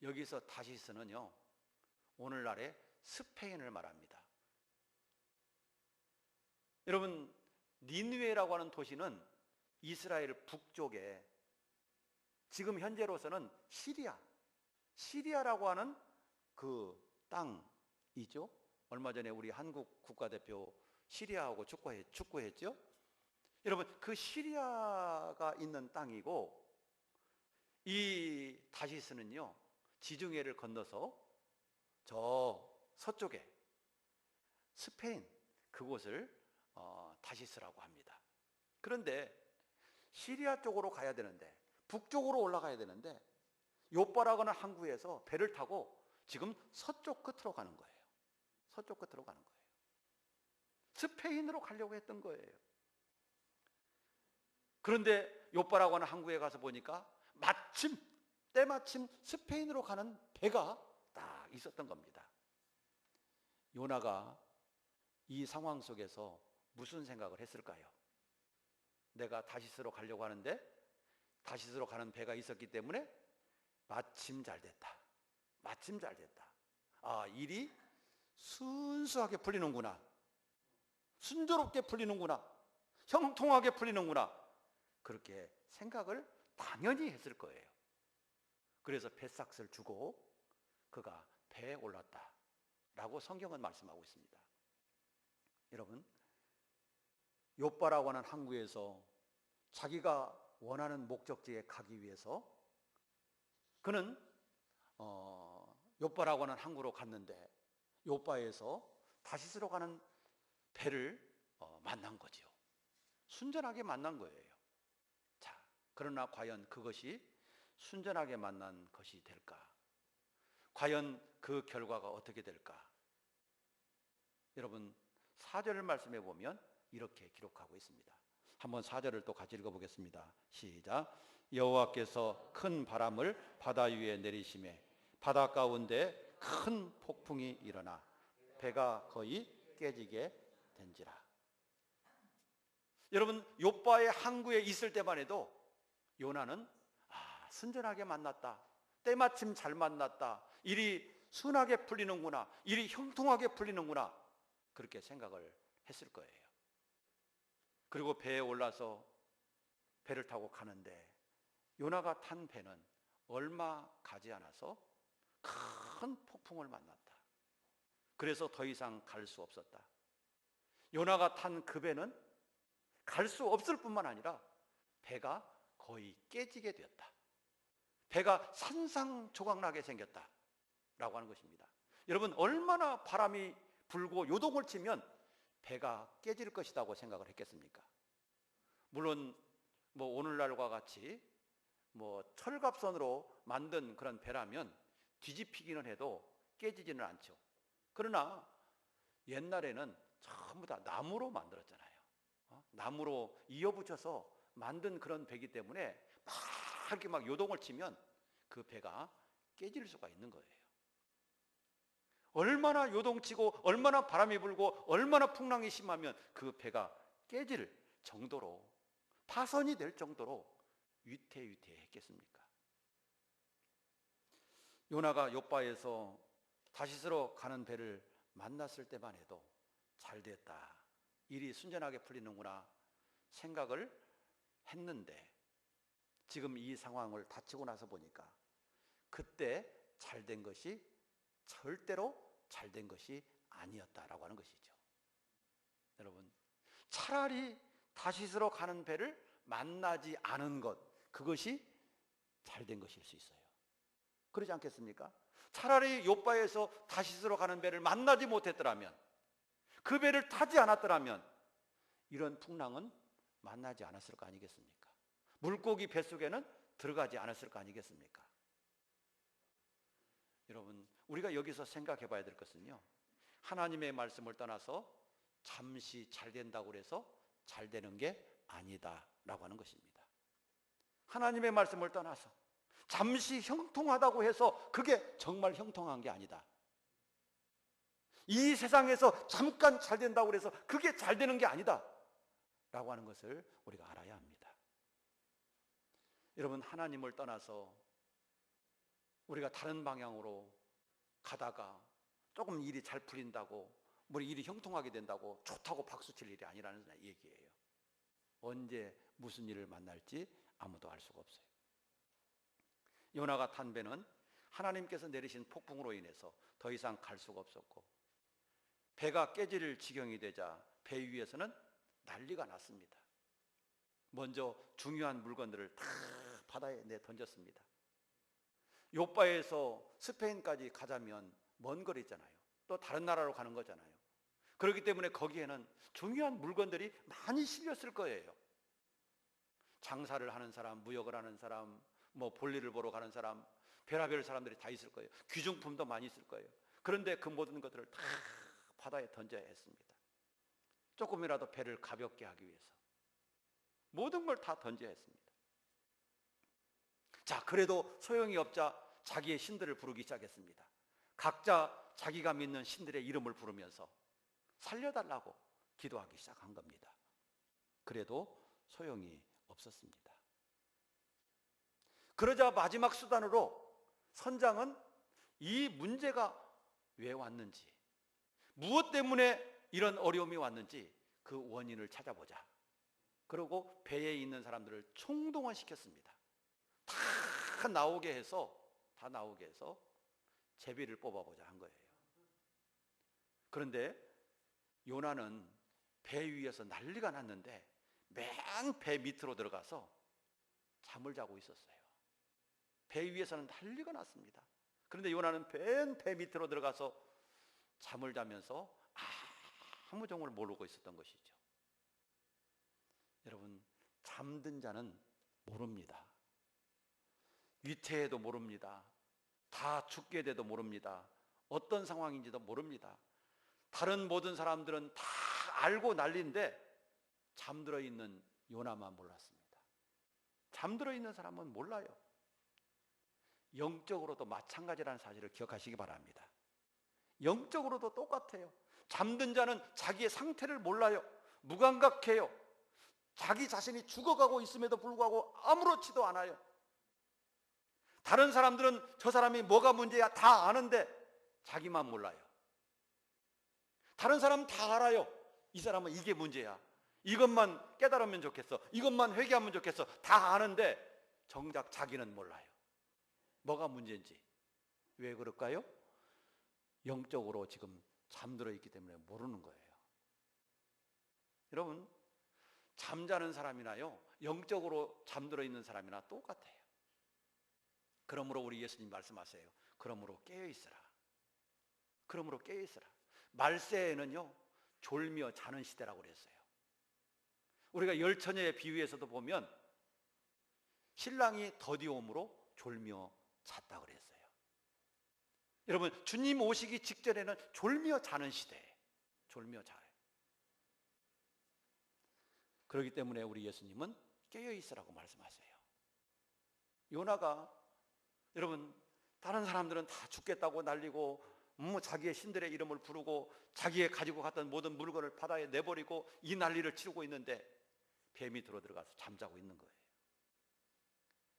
여기서 다시스는요, 오늘날의 스페인을 말합니다. 여러분, 니느웨라고 하는 도시는 이스라엘 북쪽에 지금 현재로서는 시리아라고 하는 그 땅이죠. 얼마 전에 우리 한국 국가대표 시리아하고 축구했죠. 여러분, 그 시리아가 있는 땅이고, 이 다시스는요 지중해를 건너서 저 서쪽에 스페인 그곳을 다시스라고 합니다. 그런데 시리아 쪽으로 가야 되는데, 북쪽으로 올라가야 되는데, 요빠라고 하는 항구에서 배를 타고 지금 서쪽 끝으로 가는 거예요. 서쪽 끝으로 가는 거예요. 스페인으로 가려고 했던 거예요. 그런데 요빠라고 하는 항구에 가서 보니까 때마침 스페인으로 가는 배가 딱 있었던 겁니다. 요나가 이 상황 속에서 무슨 생각을 했을까요? 내가 다시스로 가려고 하는데 다시스로 가는 배가 있었기 때문에 마침 잘 됐다. 일이 순수하게 풀리는구나. 순조롭게 풀리는구나. 형통하게 풀리는구나. 그렇게 생각을 당연히 했을 거예요. 그래서 배삭을 주고 그가 배에 올랐다 라고 성경은 말씀하고 있습니다. 여러분, 요빠라고 하는 항구에서 자기가 원하는 목적지에 가기 위해서 그는 요빠라고 하는 항구로 갔는데, 요빠에서 다시스로 가는 배를 만난 거죠. 순전하게 만난 거예요. 자, 그러나 과연 그것이 순전하게 만난 것이 될까? 과연 그 결과가 어떻게 될까? 여러분, 4절 말씀에 보면 이렇게 기록하고 있습니다. 한번 4절을 또 같이 읽어보겠습니다. 시작. 여호와께서 큰 바람을 바다 위에 내리시매 바다 가운데 큰 폭풍이 일어나 배가 거의 깨지게 된지라. 여러분, 요빠의 항구에 있을 때만 해도 요나는 순전하게 만났다, 때마침 잘 만났다, 일이 순하게 풀리는구나, 일이 형통하게 풀리는구나, 그렇게 생각을 했을 거예요. 그리고 배에 올라서 배를 타고 가는데 요나가 탄 배는 얼마 가지 않아서 큰 폭풍을 만났다. 그래서 더 이상 갈 수 없었다. 요나가 탄 그 배는 갈 수 없을 뿐만 아니라 배가 거의 깨지게 되었다. 배가 산산조각나게 생겼다 라고 하는 것입니다. 여러분, 얼마나 바람이 불고 요동을 치면 배가 깨질 것이라고 생각을 했겠습니까? 물론 오늘날과 같이 철갑선으로 만든 그런 배라면 뒤집히기는 해도 깨지지는 않죠. 그러나 옛날에는 전부 다 나무로 만들었잖아요. 나무로 이어붙여서 만든 그런 배이기 때문에 이렇게 요동을 치면 그 배가 깨질 수가 있는 거예요. 얼마나 요동치고 얼마나 바람이 불고 얼마나 풍랑이 심하면 그 배가 깨질 정도로, 파손이 될 정도로 위태위태했겠습니까? 요나가 요빠에서 다시스로 가는 배를 만났을 때만 해도 잘 됐다, 일이 순전하게 풀리는구나 생각을 했는데, 지금 이 상황을 닥치고 나서 보니까 그때 잘 된 것이 절대로 잘 된 것이 아니었다라고 하는 것이죠. 여러분, 차라리 다시스로 가는 배를 만나지 않은 것, 그것이 잘 된 것일 수 있어요. 그러지 않겠습니까? 차라리 요빠에서 다시스로 가는 배를 만나지 못했더라면, 그 배를 타지 않았더라면 이런 풍랑은 만나지 않았을 거 아니겠습니까? 물고기 뱃속에는 들어가지 않았을 거 아니겠습니까? 여러분, 우리가 여기서 생각해 봐야 될 것은요, 하나님의 말씀을 떠나서 잠시 잘 된다고 해서 잘 되는 게 아니다 라고 하는 것입니다. 하나님의 말씀을 떠나서 잠시 형통하다고 해서 그게 정말 형통한 게 아니다. 이 세상에서 잠깐 잘 된다고 해서 그게 잘 되는 게 아니다 라고 하는 것을 우리가 알아야 합니다. 여러분, 하나님을 떠나서 우리가 다른 방향으로 가다가 조금 일이 잘 풀린다고, 일이 형통하게 된다고 좋다고 박수칠 일이 아니라는 얘기예요. 언제 무슨 일을 만날지 아무도 알 수가 없어요. 요나가 탄 배는 하나님께서 내리신 폭풍으로 인해서 더 이상 갈 수가 없었고, 배가 깨질 지경이 되자 배 위에서는 난리가 났습니다. 먼저 중요한 물건들을 다 바다에 내 던졌습니다. 요바에서 스페인까지 가자면 먼 거리잖아요. 또 다른 나라로 가는 거잖아요. 그렇기 때문에 거기에는 중요한 물건들이 많이 실렸을 거예요. 장사를 하는 사람, 무역을 하는 사람, 뭐 볼일을 보러 가는 사람, 별의별 사람들이 다 있을 거예요. 귀중품도 많이 있을 거예요. 그런데 그 모든 것들을 다 바다에 던져야 했습니다. 조금이라도 배를 가볍게 하기 위해서 모든 걸 다 던져야 했습니다. 자, 그래도 소용이 없자 자기의 신들을 부르기 시작했습니다. 각자 자기가 믿는 신들의 이름을 부르면서 살려달라고 기도하기 시작한 겁니다. 그래도 소용이 없었습니다. 그러자 마지막 수단으로 선장은 이 문제가 왜 왔는지, 무엇 때문에 이런 어려움이 왔는지 그 원인을 찾아보자. 그리고 배에 있는 사람들을 총동원시켰습니다. 다 나오게 해서 제비를 뽑아보자 한 거예요. 그런데 요나는 배 위에서 난리가 났는데 맨 배 밑으로 들어가서 잠을 자고 있었어요. 배 위에서는 난리가 났습니다. 그런데 요나는 배 밑으로 들어가서 잠을 자면서 아무 종을 모르고 있었던 것이죠. 여러분, 잠든 자는 모릅니다. 위태해도 모릅니다. 다 죽게 돼도 모릅니다. 어떤 상황인지도 모릅니다. 다른 모든 사람들은 다 알고 난리인데 잠들어 있는 요나만 몰랐습니다. 잠들어 있는 사람은 몰라요. 영적으로도 마찬가지라는 사실을 기억하시기 바랍니다. 영적으로도 똑같아요. 잠든 자는 자기의 상태를 몰라요. 무감각해요. 자기 자신이 죽어가고 있음에도 불구하고 아무렇지도 않아요. 다른 사람들은 저 사람이 뭐가 문제야 다 아는데 자기만 몰라요. 다른 사람은 다 알아요. 이 사람은 이게 문제야. 이것만 깨달으면 좋겠어. 이것만 회개하면 좋겠어. 다 아는데 정작 자기는 몰라요. 뭐가 문제인지. 왜 그럴까요? 영적으로 지금 잠들어 있기 때문에 모르는 거예요. 여러분, 잠자는 사람이나요, 영적으로 잠들어 있는 사람이나 똑같아요. 그러므로 우리 예수님 말씀하세요. 그러므로 깨어있으라. 그러므로 깨어있으라. 말세에는요, 졸며 자는 시대라고 그랬어요. 우리가 열처녀의 비유에서도 보면 신랑이 더디옴으로 졸며 잤다 그랬어요. 여러분, 주님 오시기 직전에는 졸며 자는 시대예요. 졸며 자요. 그렇기 때문에 우리 예수님은 깨어있으라고 말씀하세요. 요나가, 여러분, 다른 사람들은 다 죽겠다고 난리고 자기의 신들의 이름을 부르고 자기의 가지고 갔던 모든 물건을 바다에 내버리고 이 난리를 치르고 있는데 배 밑으로 들어가서 잠자고 있는 거예요.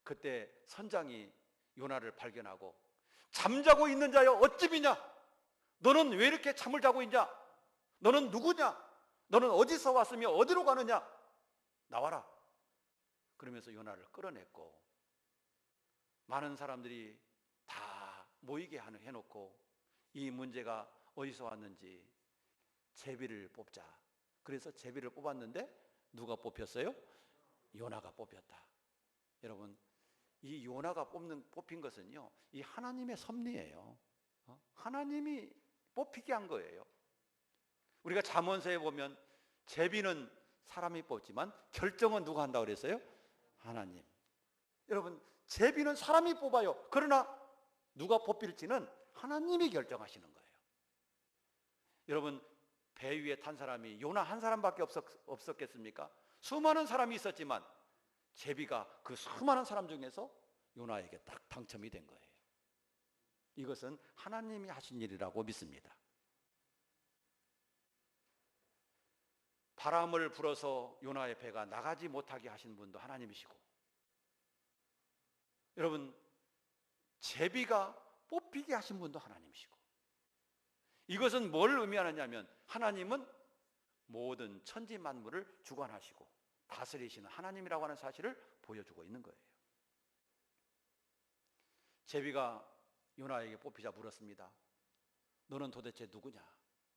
그때 선장이 요나를 발견하고 잠자고 있는 자여 어찌 비냐? 너는 왜 이렇게 잠을 자고 있냐? 너는 누구냐? 너는 어디서 왔으며 어디로 가느냐? 나와라. 그러면서 요나를 끌어냈고 많은 사람들이 다 모이게 해놓고 이 문제가 어디서 왔는지 제비를 뽑자. 그래서 제비를 뽑았는데 누가 뽑혔어요? 요나가 뽑혔다. 여러분, 이 요나가 뽑힌 것은요, 이 하나님의 섭리예요. 하나님이 뽑히게 한 거예요. 우리가 잠언서에 보면 제비는 사람이 뽑지만 결정은 누가 한다고 그랬어요? 하나님. 여러분, 제비는 사람이 뽑아요. 그러나 누가 뽑힐지는 하나님이 결정하시는 거예요. 여러분, 배 위에 탄 사람이 요나 한 사람밖에 없었겠습니까? 수많은 사람이 있었지만 제비가 그 수많은 사람 중에서 요나에게 딱 당첨이 된 거예요. 이것은 하나님이 하신 일이라고 믿습니다. 바람을 불어서 요나의 배가 나가지 못하게 하신 분도 하나님이시고, 여러분, 제비가 뽑히게 하신 분도 하나님이시고, 이것은 뭘 의미하느냐면 하나님은 모든 천지 만물을 주관하시고 다스리시는 하나님이라고 하는 사실을 보여주고 있는 거예요. 제비가 요나에게 뽑히자 물었습니다. 너는 도대체 누구냐?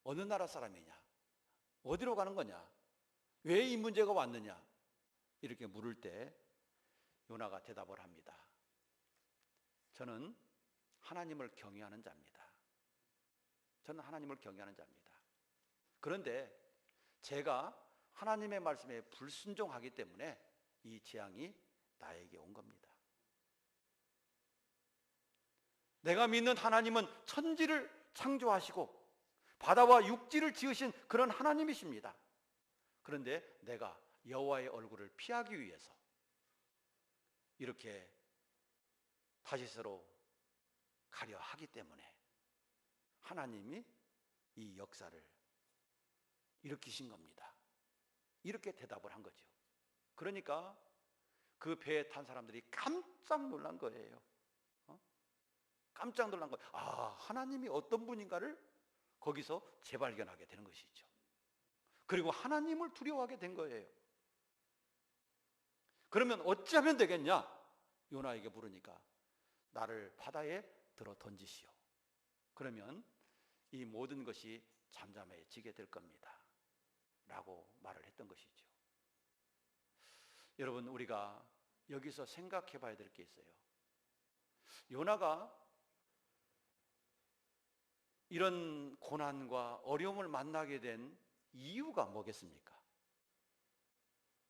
어느 나라 사람이냐? 어디로 가는 거냐? 왜 이 문제가 왔느냐? 이렇게 물을 때 요나가 대답을 합니다. 저는 하나님을 경외하는 자입니다. 저는 하나님을 경외하는 자입니다. 그런데 제가 하나님의 말씀에 불순종하기 때문에 이 재앙이 나에게 온 겁니다. 내가 믿는 하나님은 천지를 창조하시고 바다와 육지를 지으신 그런 하나님이십니다. 그런데 내가 여호와의 얼굴을 피하기 위해서 이렇게 다시스로 가려 하기 때문에 하나님이 이 역사를 일으키신 겁니다. 이렇게 대답을 한 거죠. 그러니까 그 배에 탄 사람들이 깜짝 놀란 거예요. 깜짝 놀란 거예요. 아, 하나님이 어떤 분인가를 거기서 재발견하게 되는 것이죠. 그리고 하나님을 두려워하게 된 거예요. 그러면 어찌하면 되겠냐? 요나에게 물으니까 나를 바다에 들어 던지시오. 그러면 이 모든 것이 잠잠해지게 될 겁니다. 라고 말을 했던 것이죠. 여러분, 우리가 여기서 생각해 봐야 될 게 있어요. 요나가 이런 고난과 어려움을 만나게 된 이유가 뭐겠습니까?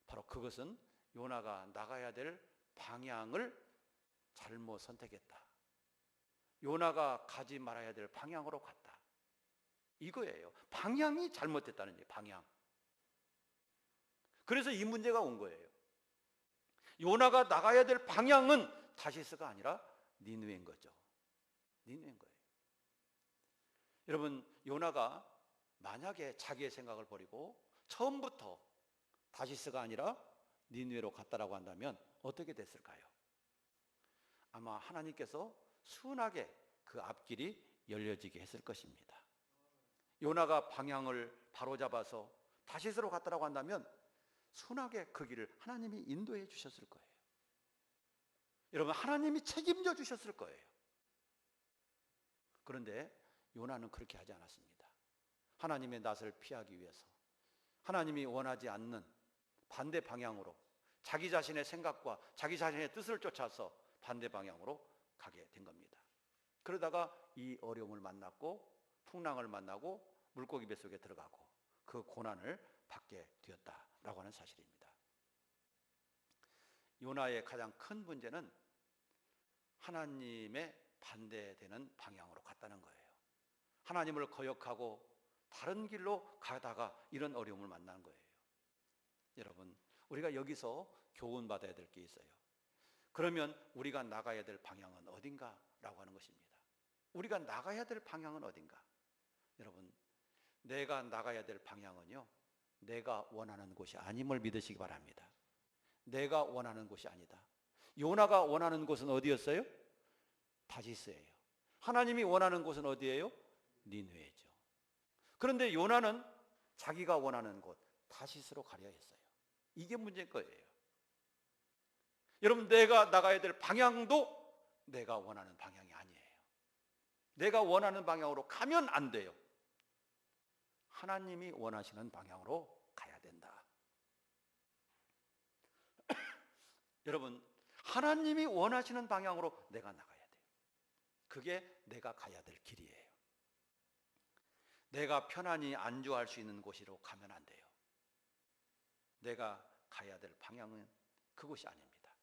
바로 그것은 요나가 나가야 될 방향을 잘못 선택했다. 요나가 가지 말아야 될 방향으로 갔다. 이거예요. 방향이 잘못됐다는 얘기예요. 방향. 그래서 이 문제가 온 거예요. 요나가 나가야 될 방향은 다시스가 아니라 니느웨인 거죠. 니느웨인 거예요. 여러분, 요나가 만약에 자기의 생각을 버리고 처음부터 다시스가 아니라 니느웨로 갔다라고 한다면 어떻게 됐을까요? 아마 하나님께서 순하게 그 앞길이 열려지게 했을 것입니다. 요나가 방향을 바로잡아서 다시스로 갔다라고 한다면 순하게 그 길을 하나님이 인도해 주셨을 거예요. 여러분, 하나님이 책임져 주셨을 거예요. 그런데 요나는 그렇게 하지 않았습니다. 하나님의 낯을 피하기 위해서 하나님이 원하지 않는 반대 방향으로 자기 자신의 생각과 자기 자신의 뜻을 쫓아서 반대 방향으로 가게 된 겁니다. 그러다가 이 어려움을 만났고 풍랑을 만나고 물고기 뱃속에 들어가고 그 고난을 받게 되었다라고 하는 사실입니다. 요나의 가장 큰 문제는 하나님의 반대되는 방향으로 갔다는 거예요. 하나님을 거역하고 다른 길로 가다가 이런 어려움을 만난 거예요. 여러분, 우리가 여기서 교훈 받아야 될 게 있어요. 그러면 우리가 나가야 될 방향은 어딘가라고 하는 것입니다. 우리가 나가야 될 방향은 어딘가? 여러분, 내가 나가야 될 방향은요, 내가 원하는 곳이 아님을 믿으시기 바랍니다. 내가 원하는 곳이 아니다. 요나가 원하는 곳은 어디였어요? 다시스예요. 하나님이 원하는 곳은 어디예요? 니느웨죠. 그런데 요나는 자기가 원하는 곳 다시스로 가려 했어요. 이게 문제일 거예요. 여러분, 내가 나가야 될 방향도 내가 원하는 방향이 아니에요. 내가 원하는 방향으로 가면 안 돼요. 하나님이 원하시는 방향으로 가야 된다. 여러분, 하나님이 원하시는 방향으로 내가 나가야 돼요. 그게 내가 가야 될 길이에요. 내가 편안히 안주할 수 있는 곳으로 가면 안 돼요. 내가 가야 될 방향은 그곳이 아닙니다.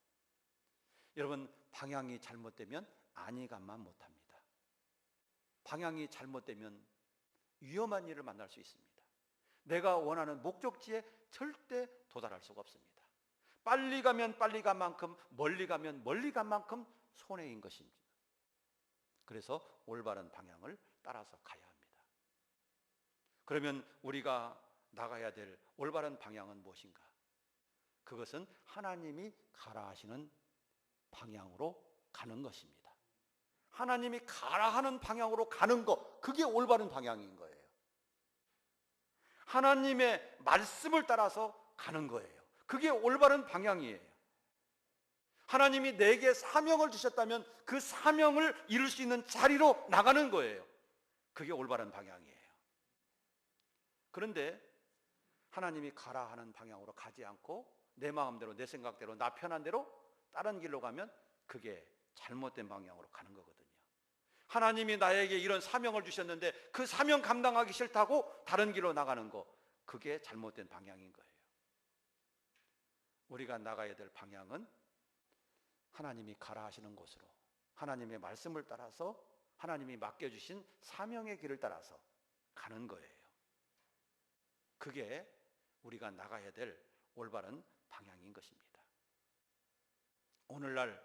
여러분, 방향이 잘못되면 안위감만 못합니다. 방향이 잘못되면 위험한 일을 만날 수 있습니다. 내가 원하는 목적지에 절대 도달할 수가 없습니다. 빨리 가면 빨리 간 만큼, 멀리 가면 멀리 간 만큼 손해인 것입니다. 그래서 올바른 방향을 따라서 가야 합니다. 그러면 우리가 나가야 될 올바른 방향은 무엇인가? 그것은 하나님이 가라 하시는 방향으로 가는 것입니다. 하나님이 가라 하는 방향으로 가는 것, 그게 올바른 방향인 거예요. 하나님의 말씀을 따라서 가는 거예요. 그게 올바른 방향이에요. 하나님이 내게 사명을 주셨다면 그 사명을 이룰 수 있는 자리로 나가는 거예요. 그게 올바른 방향이에요. 그런데 하나님이 가라 하는 방향으로 가지 않고 내 마음대로, 내 생각대로, 나 편한 대로 다른 길로 가면 그게 잘못된 방향으로 가는 거거든요. 하나님이 나에게 이런 사명을 주셨는데 그 사명 감당하기 싫다고 다른 길로 나가는 거, 그게 잘못된 방향인 거예요. 우리가 나가야 될 방향은 하나님이 가라 하시는 곳으로, 하나님의 말씀을 따라서 하나님이 맡겨주신 사명의 길을 따라서 가는 거예요. 그게 우리가 나가야 될 올바른 방향인 것입니다. 오늘날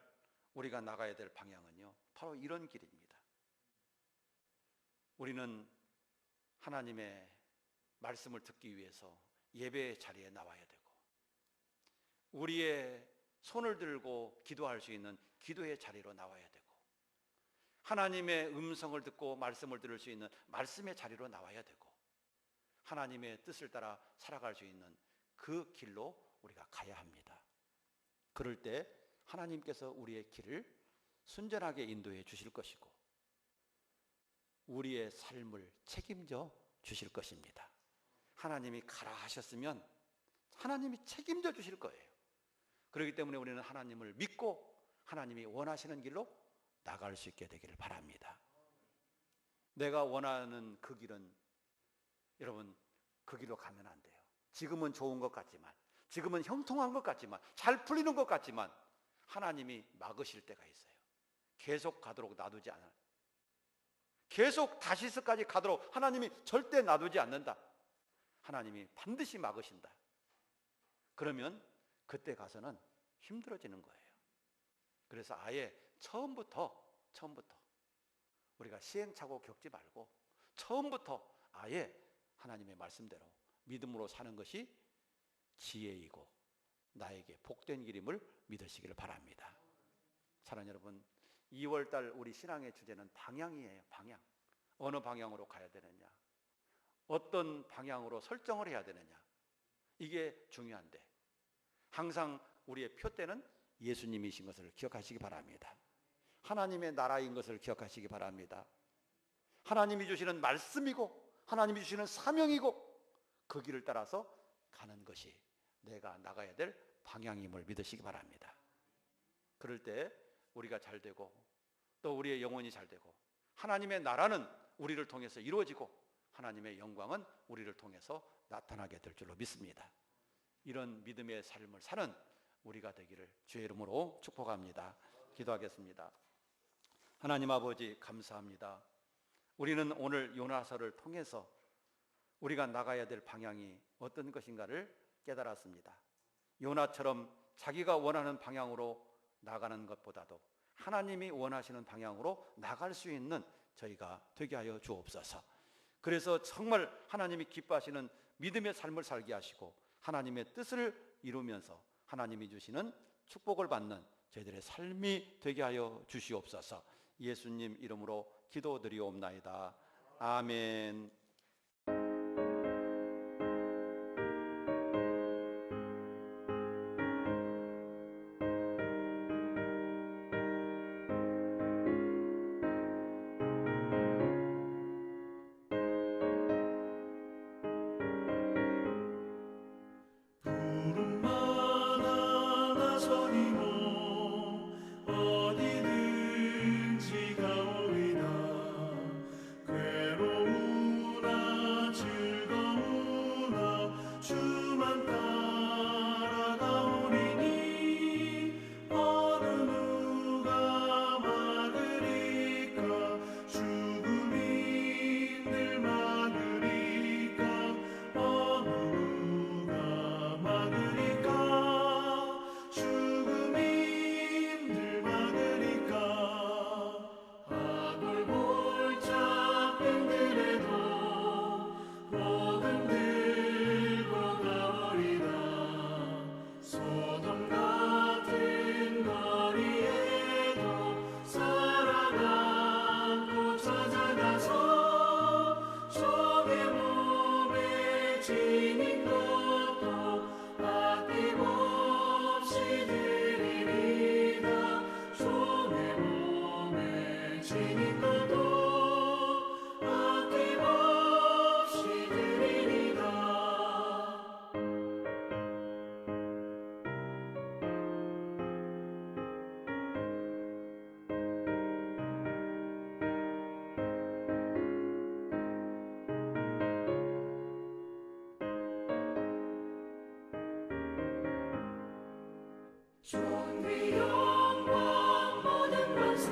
우리가 나가야 될 방향은요, 바로 이런 길입니다. 우리는 하나님의 말씀을 듣기 위해서 예배의 자리에 나와야 되고, 우리의 손을 들고 기도할 수 있는 기도의 자리로 나와야 되고, 하나님의 음성을 듣고 말씀을 들을 수 있는 말씀의 자리로 나와야 되고, 하나님의 뜻을 따라 살아갈 수 있는 그 길로 우리가 가야 합니다. 그럴 때 하나님께서 우리의 길을 순전하게 인도해 주실 것이고 우리의 삶을 책임져 주실 것입니다. 하나님이 가라 하셨으면 하나님이 책임져 주실 거예요. 그렇기 때문에 우리는 하나님을 믿고 하나님이 원하시는 길로 나갈 수 있게 되기를 바랍니다. 내가 원하는 그 길은, 여러분, 그 길로 가면 안 돼요. 지금은 좋은 것 같지만, 지금은 형통한 것 같지만, 잘 풀리는 것 같지만 하나님이 막으실 때가 있어요. 계속 가도록 놔두지 않아요. 계속 다시스까지 가도록 하나님이 절대 놔두지 않는다. 하나님이 반드시 막으신다. 그러면 그때 가서는 힘들어지는 거예요. 그래서 아예 처음부터 우리가 시행착오 겪지 말고 처음부터 아예 하나님의 말씀대로 믿음으로 사는 것이 지혜이고 나에게 복된 길임을 믿으시기를 바랍니다. 사랑하는 여러분, 2월달 우리 신앙의 주제는 방향이에요. 방향. 어느 방향으로 가야 되느냐, 어떤 방향으로 설정을 해야 되느냐, 이게 중요한데 항상 우리의 표대는 예수님이신 것을 기억하시기 바랍니다. 하나님의 나라인 것을 기억하시기 바랍니다. 하나님이 주시는 말씀이고 하나님이 주시는 사명이고 그 길을 따라서 가는 것이 내가 나가야 될 방향임을 믿으시기 바랍니다. 그럴 때 우리가 잘 되고 또 우리의 영혼이 잘 되고 하나님의 나라는 우리를 통해서 이루어지고 하나님의 영광은 우리를 통해서 나타나게 될 줄로 믿습니다. 이런 믿음의 삶을 사는 우리가 되기를 주의 이름으로 축복합니다. 기도하겠습니다. 하나님 아버지, 감사합니다. 우리는 오늘 요나서를 통해서 우리가 나가야 될 방향이 어떤 것인가를 깨달았습니다. 요나처럼 자기가 원하는 방향으로 나가는 것보다도 하나님이 원하시는 방향으로 나갈 수 있는 저희가 되게 하여 주옵소서. 그래서 정말 하나님이 기뻐하시는 믿음의 삶을 살게 하시고 하나님의 뜻을 이루면서 하나님이 주시는 축복을 받는 저희들의 삶이 되게 하여 주시옵소서. 예수님 이름으로 기도드리옵나이다. 아멘. 어디든지 가오리다. 괴로운 존귀 영광 모든 만세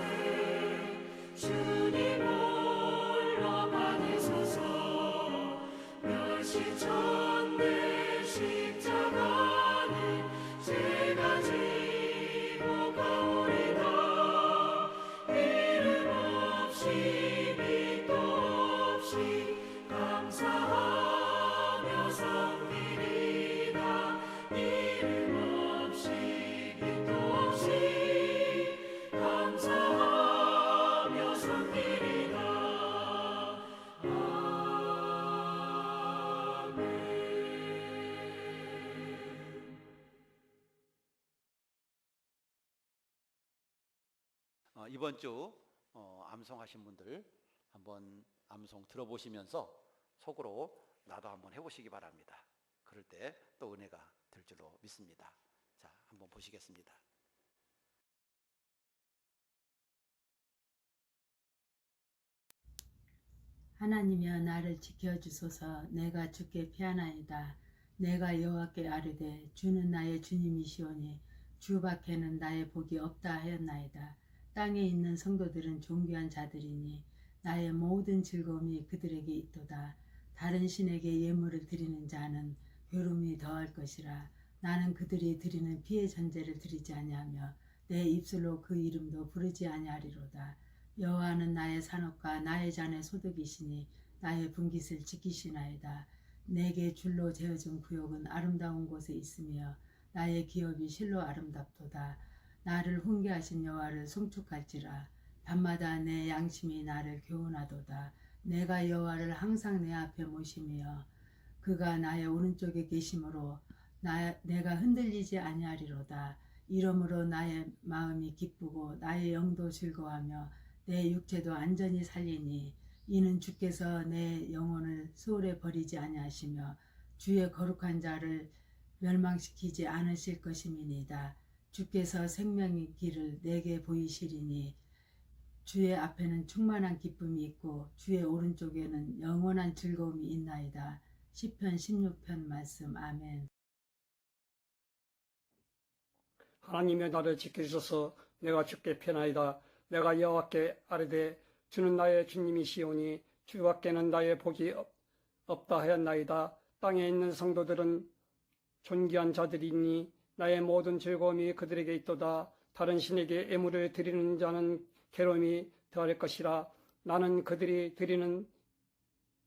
주님 홀로 받으소서. 멸시천대 십자가는 제가 지고 가오리다. 이름 없이 빛도 없이 감사하며 섬기리다. 이름 없이 빛도 없이 감사하며 섬기리다. 이번 주 암송하신 분들 한번 암송 들어보시면서 속으로 나도 한번 해보시기 바랍니다. 그럴 때 또 은혜가 될 줄로 믿습니다. 자, 한번 보시겠습니다. 하나님이여 나를 지켜주소서. 내가 주께 피하나이다. 내가 여호와께 아뢰되 주는 나의 주님이시오니 주 밖에는 나의 복이 없다 하였나이다. 땅에 있는 성도들은 존귀한 자들이니 나의 모든 즐거움이 그들에게 있도다. 다른 신에게 예물을 드리는 자는 괴로움이 더할 것이라. 나는 그들이 드리는 피의 전제를 드리지 아니하며 내 입술로 그 이름도 부르지 아니하리로다. 여호와는 나의 산업과 나의 잔의 소득이시니 나의 분깃을 지키시나이다. 내게 줄로 재어준 구역은 아름다운 곳에 있으며 나의 기업이 실로 아름답도다. 나를 훈계하신 여호와를 송축할지라. 밤마다 내 양심이 나를 교훈하도다. 내가 여호와를 항상 내 앞에 모시며 그가 나의 오른쪽에 계심으로 내가 흔들리지 아니하리로다. 이러므로 나의 마음이 기쁘고 나의 영도 즐거워하며 내 육체도 안전히 살리니 이는 주께서 내 영혼을 수월에 버리지 아니하시며 주의 거룩한 자를 멸망시키지 않으실 것임이니이다. 주께서 생명의 길을 내게 보이시리니 주의 앞에는 충만한 기쁨이 있고 주의 오른쪽에는 영원한 즐거움이 있나이다. 시편 16편 말씀. 아멘. 하나님의 나를 지키소서. 내가 주께 피하나이다. 내가 여호와께 아뢰되 주는 나의 주님이시오니 주 밖에는 나의 복이 없다 하였나이다. 땅에 있는 성도들은 존귀한 자들이니 나의 모든 즐거움이 그들에게 있도다. 다른 신에게 예물을 드리는 자는 괴로움이 더할 것이라. 나는 그들이 드리는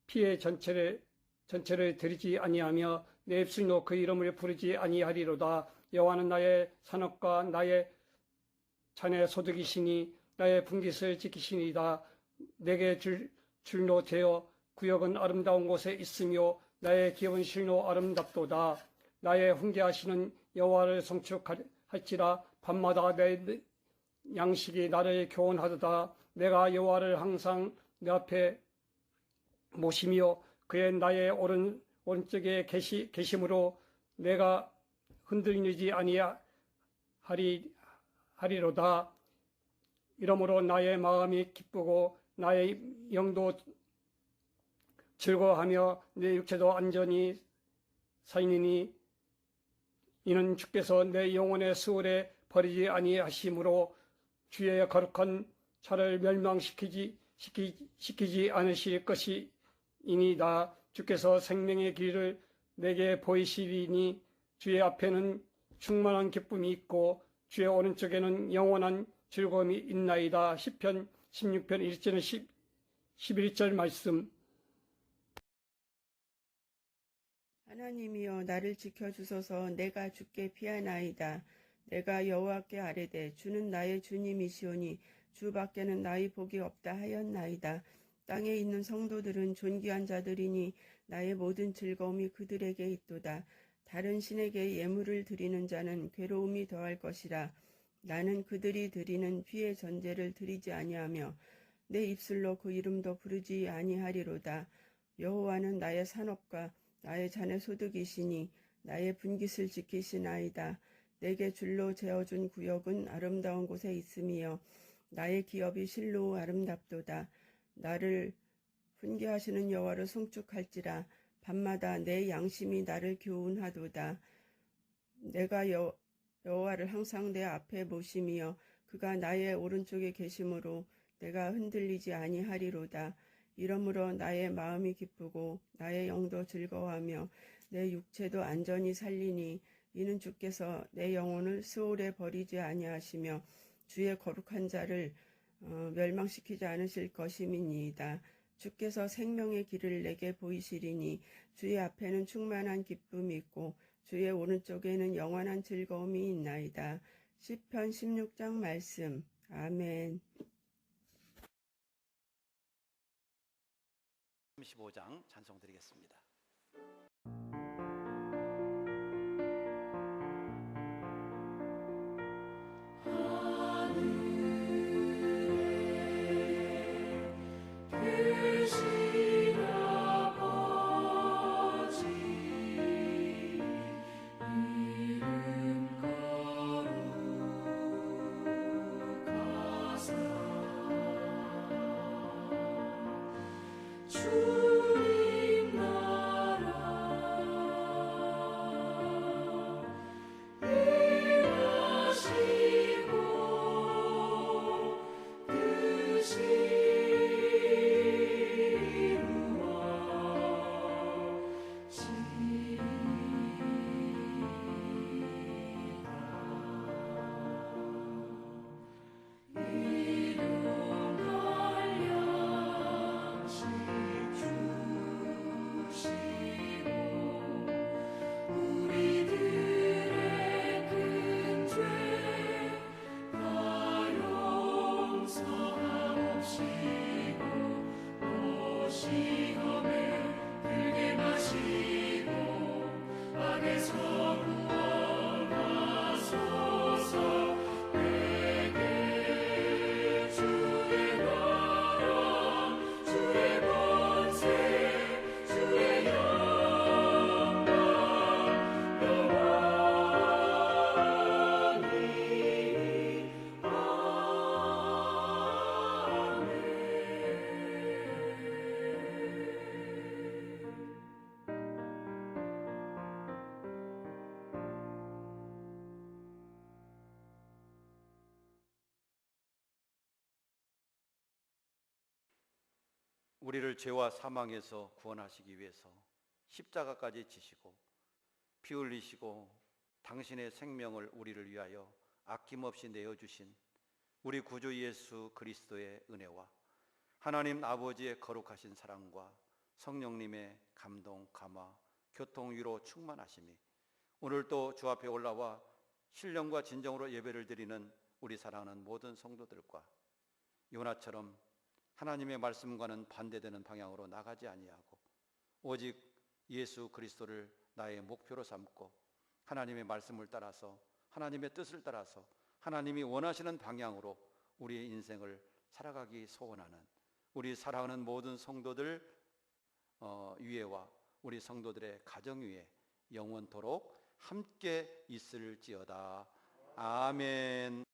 피의 전체를 드리지 아니하며 내 입술로 그 이름을 부르지 아니하리로다. 여호와는 나의 산업과 나의 잔의 소득이시니 나의 분깃을 지키시니이다. 내게 줄로 되어 구역은 아름다운 곳에 있으며 나의 기업은 실로 아름답도다. 나의 훈계하시는 여호와를 송축할지라. 밤마다 내 양식이 나를 교훈하도다. 내가 여호와를 항상 내 앞에 모시며 그의 나의 오른쪽에 계심으로 내가 흔들리지 아니하리로다. 이러므로 나의 마음이 기쁘고 나의 영도 즐거워하며 내 육체도 안전히 살리니 이는 주께서 내 영혼의 수월에 버리지 아니하심으로 주의 거룩한 자를 멸망시키지 않으실 것이니이다. 주께서 생명의 길을 내게 보이시리니 주의 앞에는 충만한 기쁨이 있고 주의 오른쪽에는 영원한 즐거움이 있나이다. 시편 16편 1절에서 11절 말씀. 하나님이여 나를 지켜주소서. 내가 주께 피하나이다. 내가 여호와께 아뢰되 주는 나의 주님이시오니 주 밖에는 나의 복이 없다 하였나이다. 땅에 있는 성도들은 존귀한 자들이니 나의 모든 즐거움이 그들에게 있도다. 다른 신에게 예물을 드리는 자는 괴로움이 더할 것이라. 나는 그들이 드리는 피의 전제를 드리지 아니하며 내 입술로 그 이름도 부르지 아니하리로다. 여호와는 나의 산업과 나의 잔의 소득이시니 나의 분깃을 지키시나이다. 내게 줄로 재어준 구역은 아름다운 곳에 있으며 나의 기업이 실로 아름답도다. 나를 훈계하시는 여호와를 송축할지라. 밤마다 내 양심이 나를 교훈하도다. 내가 여호와를 항상 내 앞에 모심이여 그가 나의 오른쪽에 계심으로 내가 흔들리지 아니하리로다. 이러므로 나의 마음이 기쁘고 나의 영도 즐거워하며 내 육체도 안전히 살리니 이는 주께서 내 영혼을 스올에 버리지 아니하시며 주의 거룩한 자를 멸망시키지 않으실 것임이니이다. 주께서 생명의 길을 내게 보이시리니 주의 앞에는 충만한 기쁨이 있고 주의 오른쪽에는 영원한 즐거움이 있나이다. 시편 16장 말씀. 아멘. 35장 찬송 드리겠습니다. 계신 아버지 이름 거룩하사 주님 나라 임하시고 뜻이 우리를 죄와 사망에서 구원하시기 위해서 십자가까지 지시고 피 흘리시고 당신의 생명을 우리를 위하여 아낌없이 내어주신 우리 구주 예수 그리스도의 은혜와 하나님 아버지의 거룩하신 사랑과 성령님의 감동, 감화, 교통, 위로 충만하심이 오늘 또 주 앞에 올라와 신령과 진정으로 예배를 드리는 우리 사랑하는 모든 성도들과 요나처럼 하나님의 말씀과는 반대되는 방향으로 나가지 아니하고 오직 예수 그리스도를 나의 목표로 삼고 하나님의 말씀을 따라서 하나님의 뜻을 따라서 하나님이 원하시는 방향으로 우리의 인생을 살아가기 소원하는 우리 사랑하는 모든 성도들 위에와 우리 성도들의 가정 위에 영원토록 함께 있을지어다. 아멘.